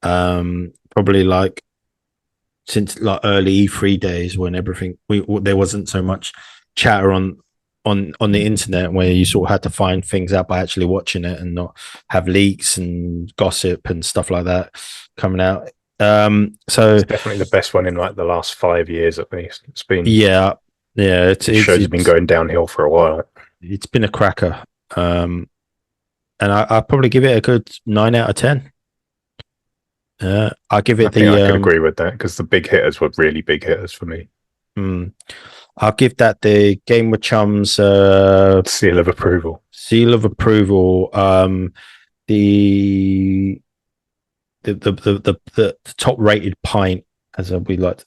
Probably like since like early E3 days when everything there wasn't so much chatter on the internet where you sort of had to find things out by actually watching it and not have leaks and gossip and stuff like that coming out. So it's definitely the best one in like the last 5 years at least. It's been it shows been going downhill for a while. It's been a cracker. And I'll probably give it a good 9 out of 10. I'll give it I could agree with that because the big hitters were really big hitters for me. I'll give that the Game with Chums seal of approval. The top rated pint, as we like,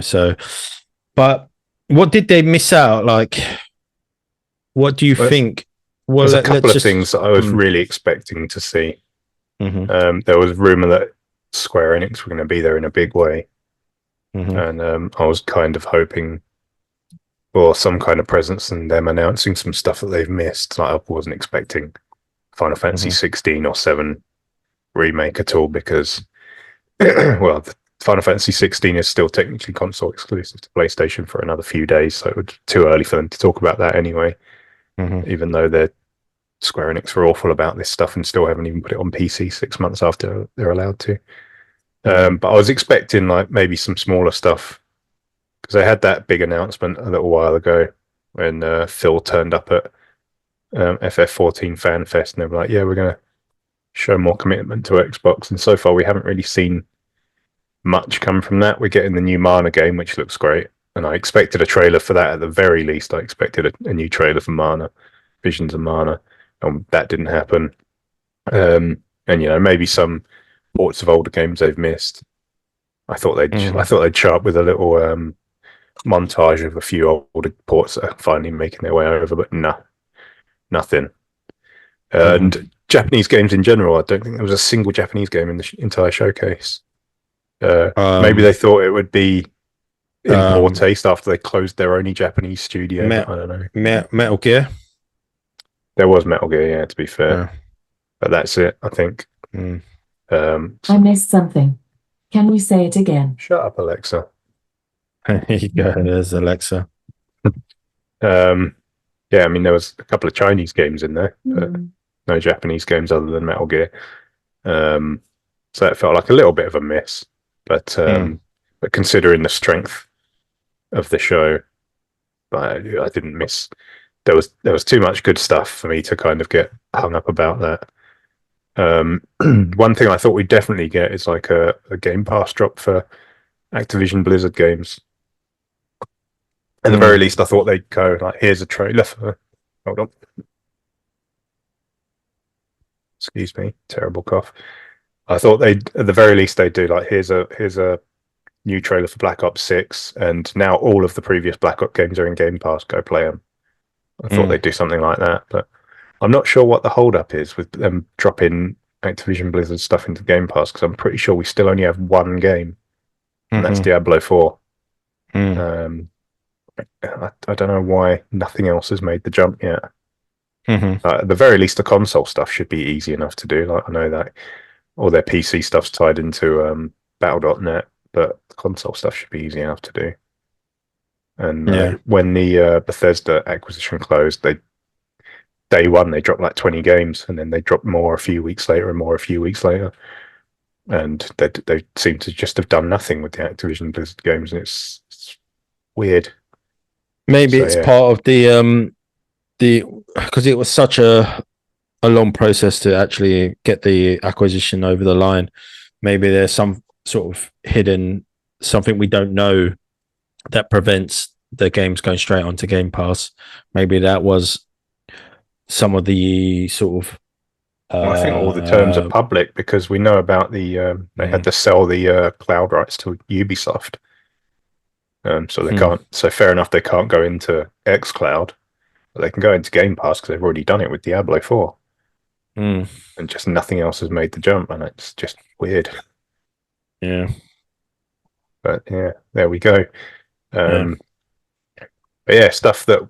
so. But what did they miss out? Like, what do you think? Well, there's a couple of things that I was really expecting to see. There was rumor that Square Enix were going to be there in a big way. And I was kind of hoping for some kind of presence and them announcing some stuff that they've missed. Like, I wasn't expecting Final Fantasy 16 or 7 remake at all because, well, the Final Fantasy 16 is still technically console exclusive to PlayStation for another few days, so it was too early for them to talk about that anyway. Even though they're Square Enix are awful about this stuff and still haven't even put it on PC 6 months after they're allowed to. But I was expecting like maybe some smaller stuff because they had that big announcement a little while ago when Phil turned up at FF14 Fan Fest and they were like, yeah, we're going to show more commitment to Xbox. And so far we haven't really seen much come from that. We're getting the new Mana game, which looks great. And I expected a trailer for that at the very least. I expected a new trailer for Mana, Visions of Mana. That didn't happen. And maybe some ports of older games they've missed. I thought they'd show up with a little montage of a few older ports that are finally making their way over, but nothing. And Japanese games in general, I don't think there was a single Japanese game in the entire showcase. Maybe they thought it would be in poor taste after they closed their only Japanese studio. I don't know. Metal Gear. There was Metal Gear, yeah, to be fair. But that's it, I think. I missed something. Can we say it again? Shut up, Alexa. Here you go. There's Alexa. Yeah, I mean, there was a couple of Chinese games in there, but no Japanese games other than Metal Gear. So it felt like a little bit of a miss. But considering the strength of the show, I didn't miss. There was too much good stuff for me to kind of get hung up about that. One thing I thought we'd definitely get is like a Game Pass drop for Activision Blizzard games. At the very least, I thought they'd go like, here's a trailer for. Hold on. Excuse me, terrible cough. I thought at the very least they'd do like, here's a new trailer for Black Ops 6, and now all of the previous Black Ops games are in Game Pass. Go play them. I thought they'd do something like that, but I'm not sure what the holdup is with them dropping Activision Blizzard stuff into Game Pass because I'm pretty sure we still only have one game, and that's Diablo 4. I don't know why nothing else has made the jump yet. At the very least, the console stuff should be easy enough to do. Like I know that all their PC stuff's tied into Battle.net, but the console stuff should be easy enough to do. And when the Bethesda acquisition closed, day one they dropped like 20 games, and then they dropped more a few weeks later and more a few weeks later, and they seem to just have done nothing with the Activision Blizzard games, and it's weird. Maybe it's part of the because it was such a long process to actually get the acquisition over the line. Maybe there's some sort of hidden something we don't know that prevents the games going straight onto Game Pass. Maybe that was some of the sort of I think all the terms are public, because we know about the they had to sell the cloud rights to Ubisoft, so they can't. So fair enough, they can't go into xCloud, but they can go into Game Pass because they've already done it with Diablo 4, and just nothing else has made the jump, and it's just weird. Yeah, but yeah, there we go. But yeah, stuff that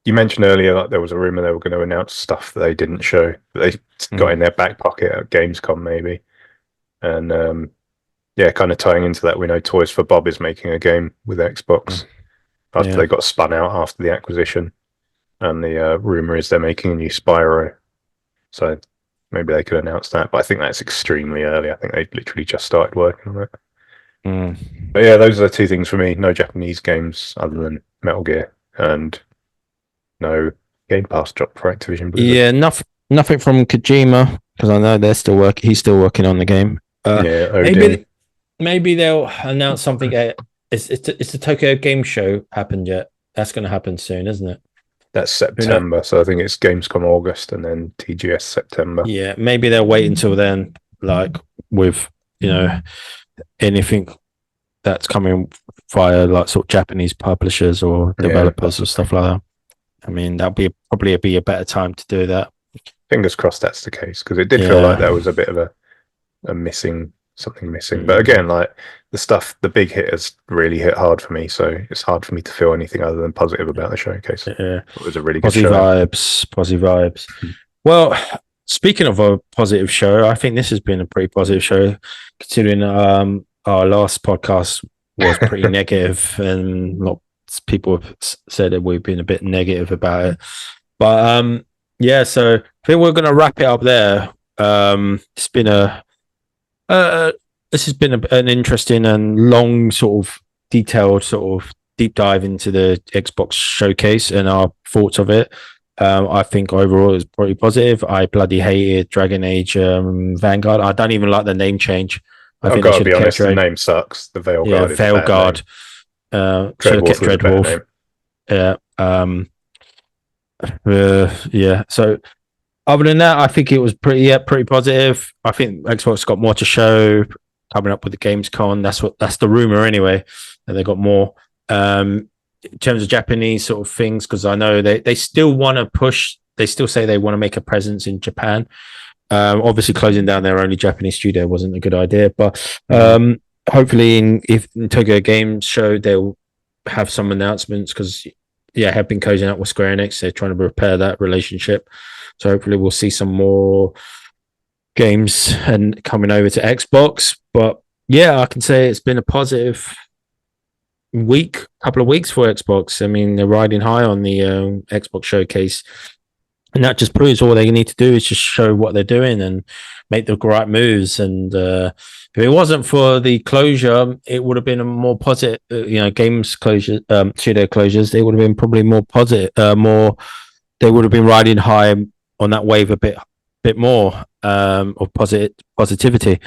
you mentioned earlier, like there was a rumor they were going to announce stuff that they didn't show, that they got in their back pocket at Gamescom maybe. And yeah, kind of tying into that, we know Toys for Bob is making a game with Xbox after they got spun out after the acquisition, and the rumor is they're making a new Spyro, so maybe they could announce that, but I think that's extremely early. I think they literally just started working on it. But yeah, those are the two things for me. No Japanese games other than Metal Gear, and no Game Pass drop for Activision Blizzard. Yeah, nothing from Kojima, because I know they're still he's still working on the game. Maybe they'll announce something. It's the Tokyo Game Show happened yet? That's going to happen soon, isn't it? That's September, so I think it's Gamescom August and then TGS September. Yeah, maybe they'll wait until then, like with anything that's coming via like sort of Japanese publishers or developers or stuff like that. I mean, that'll probably be a better time to do that. Fingers crossed that's the case, because it did feel like there was a bit of a something missing. But again, like the big hitters really hit hard for me, so it's hard for me to feel anything other than positive about the showcase. Yeah, it was a really good show. Positive vibes. Well, speaking of a positive show, I think this has been a pretty positive show, considering our last podcast was pretty negative, and lots of people have said that we've been a bit negative about it. But yeah, so I think we're going to wrap it up there. It's been this has been an interesting and long sort of detailed sort of deep dive into the Xbox showcase and our thoughts of it. I think overall it was pretty positive. I bloody hated Dragon Age Vanguard. I don't even like the name change. I've got to be honest, the name sucks. The Veilguard. Veilguard. Should have kept Dreadwolf. Yeah. So other than that, I think it was pretty positive. I think Xbox got more to show coming up with the Gamescom. That's the rumor anyway, that they got more. In terms of Japanese sort of things, because I know they still want to push. They still say they want to make a presence in Japan. Obviously, closing down their only Japanese studio wasn't a good idea, but hopefully, in Tokyo Game Show, they'll have some announcements, because have been closing out with Square Enix. They're trying to repair that relationship, so hopefully, we'll see some more games and coming over to Xbox. But yeah, I can say it's been a positive couple of weeks for Xbox. I mean, they're riding high on the Xbox showcase. And that just proves all they need to do is just show what they're doing and make the right moves. And if it wasn't for the closure, it would have been a more positive, games closure, studio closures. They would have been probably more positive, they would have been riding high on that wave a bit more of positivity.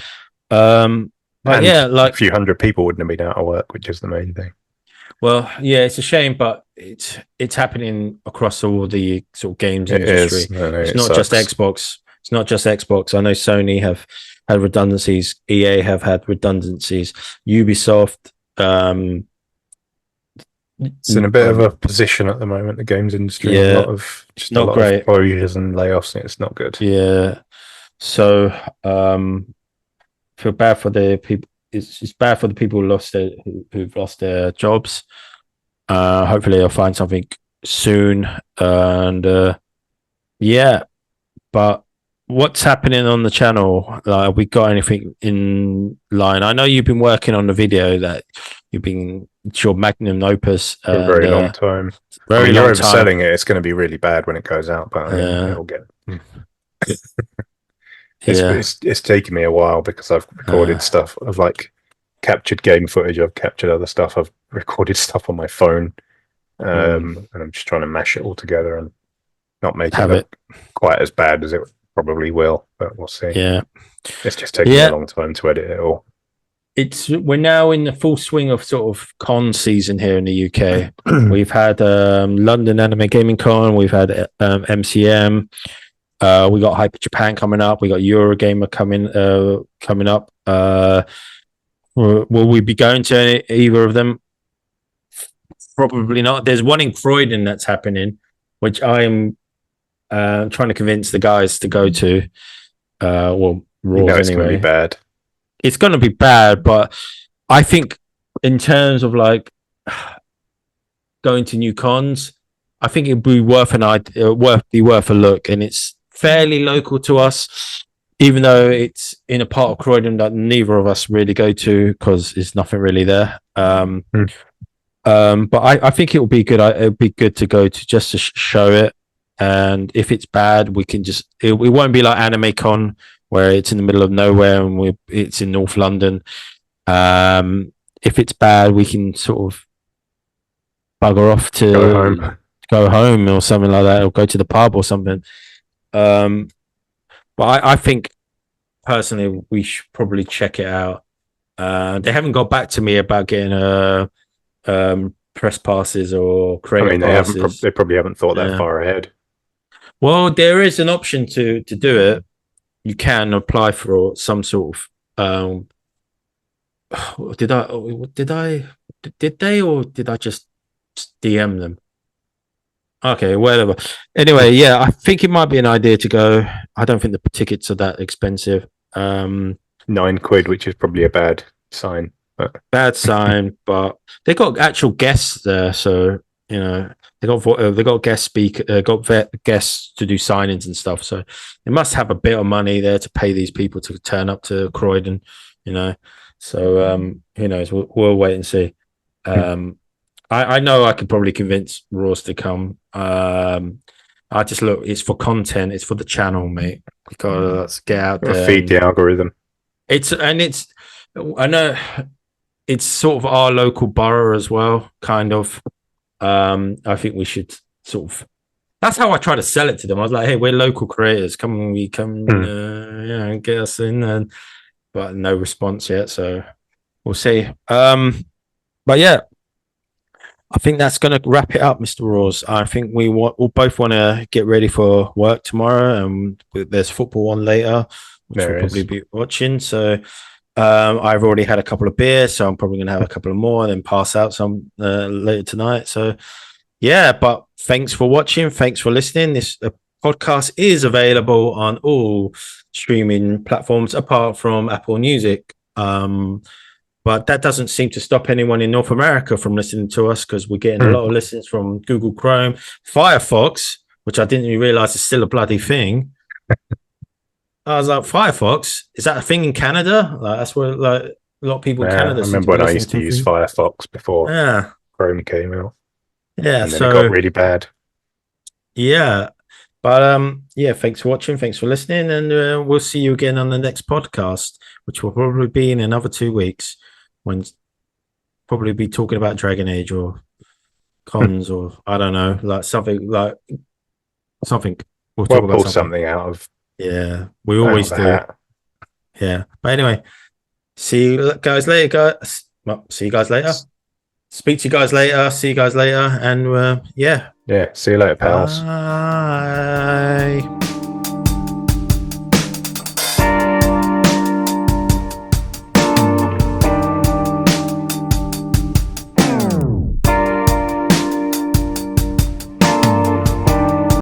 But yeah, like a few hundred people wouldn't have been out of work, which is the main thing. Well, yeah, it's a shame, but it's happening across all the sort of games industry. It's not just Xbox. It's not just Xbox. I know Sony have had redundancies. EA have had redundancies. Ubisoft. It's in a bit of a position at the moment, the games industry. Yeah, a lot of closures and layoffs. It's not good. Yeah. So feel bad for the people. It's bad for the people who've lost their jobs. Hopefully, they'll find something soon. And yeah, but what's happening on the channel? Like, have we got anything in line? I know you've been working on the video that it's your magnum opus. For a very long time. Very long you're time. overselling it. It's going to be really bad when it goes out, but I mean, it'll get. It's taken me a while because I've recorded stuff. I've like captured game footage. I've captured other stuff. I've recorded stuff on my phone, and I'm just trying to mash it all together and not make it look quite as bad as it probably will. But we'll see. Yeah, it's just taken me a long time to edit it all. We're now in the full swing of sort of con season here in the UK. We've had London Anime Gaming Con. We've had MCM. We got Hyper Japan coming up. We got Eurogamer coming up. Will we be going to either of them? Probably not. There's one in Croydon that's happening, which I'm trying to convince the guys to go to. Raws it's anyway. Going to be bad. It's going to be bad, but I think in terms of like going to new cons, I think it'd be worth a look, and it's fairly local to us, even though it's in a part of Croydon that neither of us really go to because there's nothing really there. But I think it would be good. It'd be good to go to just to show it, and if it's bad, we can just it won't be like Anime Con where it's in the middle of nowhere and it's in North London. If it's bad, we can sort of bugger off to go home or something like that, or go to the pub or something. But I think personally we should probably check it out. They haven't got back to me about getting press passes or creator passes. They probably haven't thought that far ahead. Well, there is an option to do it. You can apply for some sort of did they or did I just DM them? Okay, whatever. Anyway, yeah, I think it might be an idea to go. I don't think the tickets are that expensive. £9, which is probably a bad sign. Bad sign, but they got actual guests there, so you know they got guest guests to do signings and stuff. So they must have a bit of money there to pay these people to turn up to Croydon, you know. So who knows? We'll wait and see. I know I could probably convince Ross to come. I just look, it's for content, it's for the channel, mate. Because get out there, feed the algorithm. I know it's sort of our local borough as well, kind of. I think we should sort of. That's how I try to sell it to them. I was like, "Hey, we're local creators. Come, get us in." But no response yet, so we'll see. But yeah, I think that's going to wrap it up, Mr. Raws. I think we'll both want to get ready for work tomorrow, and there's football on later, which we'll probably be watching. So I've already had a couple of beers, so I'm probably going to have a couple of more and then pass out some later tonight. So yeah, but thanks for watching. Thanks for listening. This podcast is available on all streaming platforms apart from Apple Music. But that doesn't seem to stop anyone in North America from listening to us, because we're getting a lot of listens from Google Chrome, Firefox, which I didn't even realize is still a bloody thing. I was like, Firefox? Is that a thing in Canada? Like, that's where like a lot of people in Canada. I remember when I used to use Firefox before Chrome came out. Yeah, and then it got really bad. Yeah. But yeah, thanks for watching, thanks for listening, and we'll see you again on the next podcast, which will probably be in another 2 weeks, when probably be talking about Dragon Age or cons or I don't know, like something. We'll talk about something out of. Yeah, we always do. Yeah, but anyway, see you guys later, guys. Well, see you guys later. Speak to you guys later. See you guys later, and yeah. See you later, pals. Bye.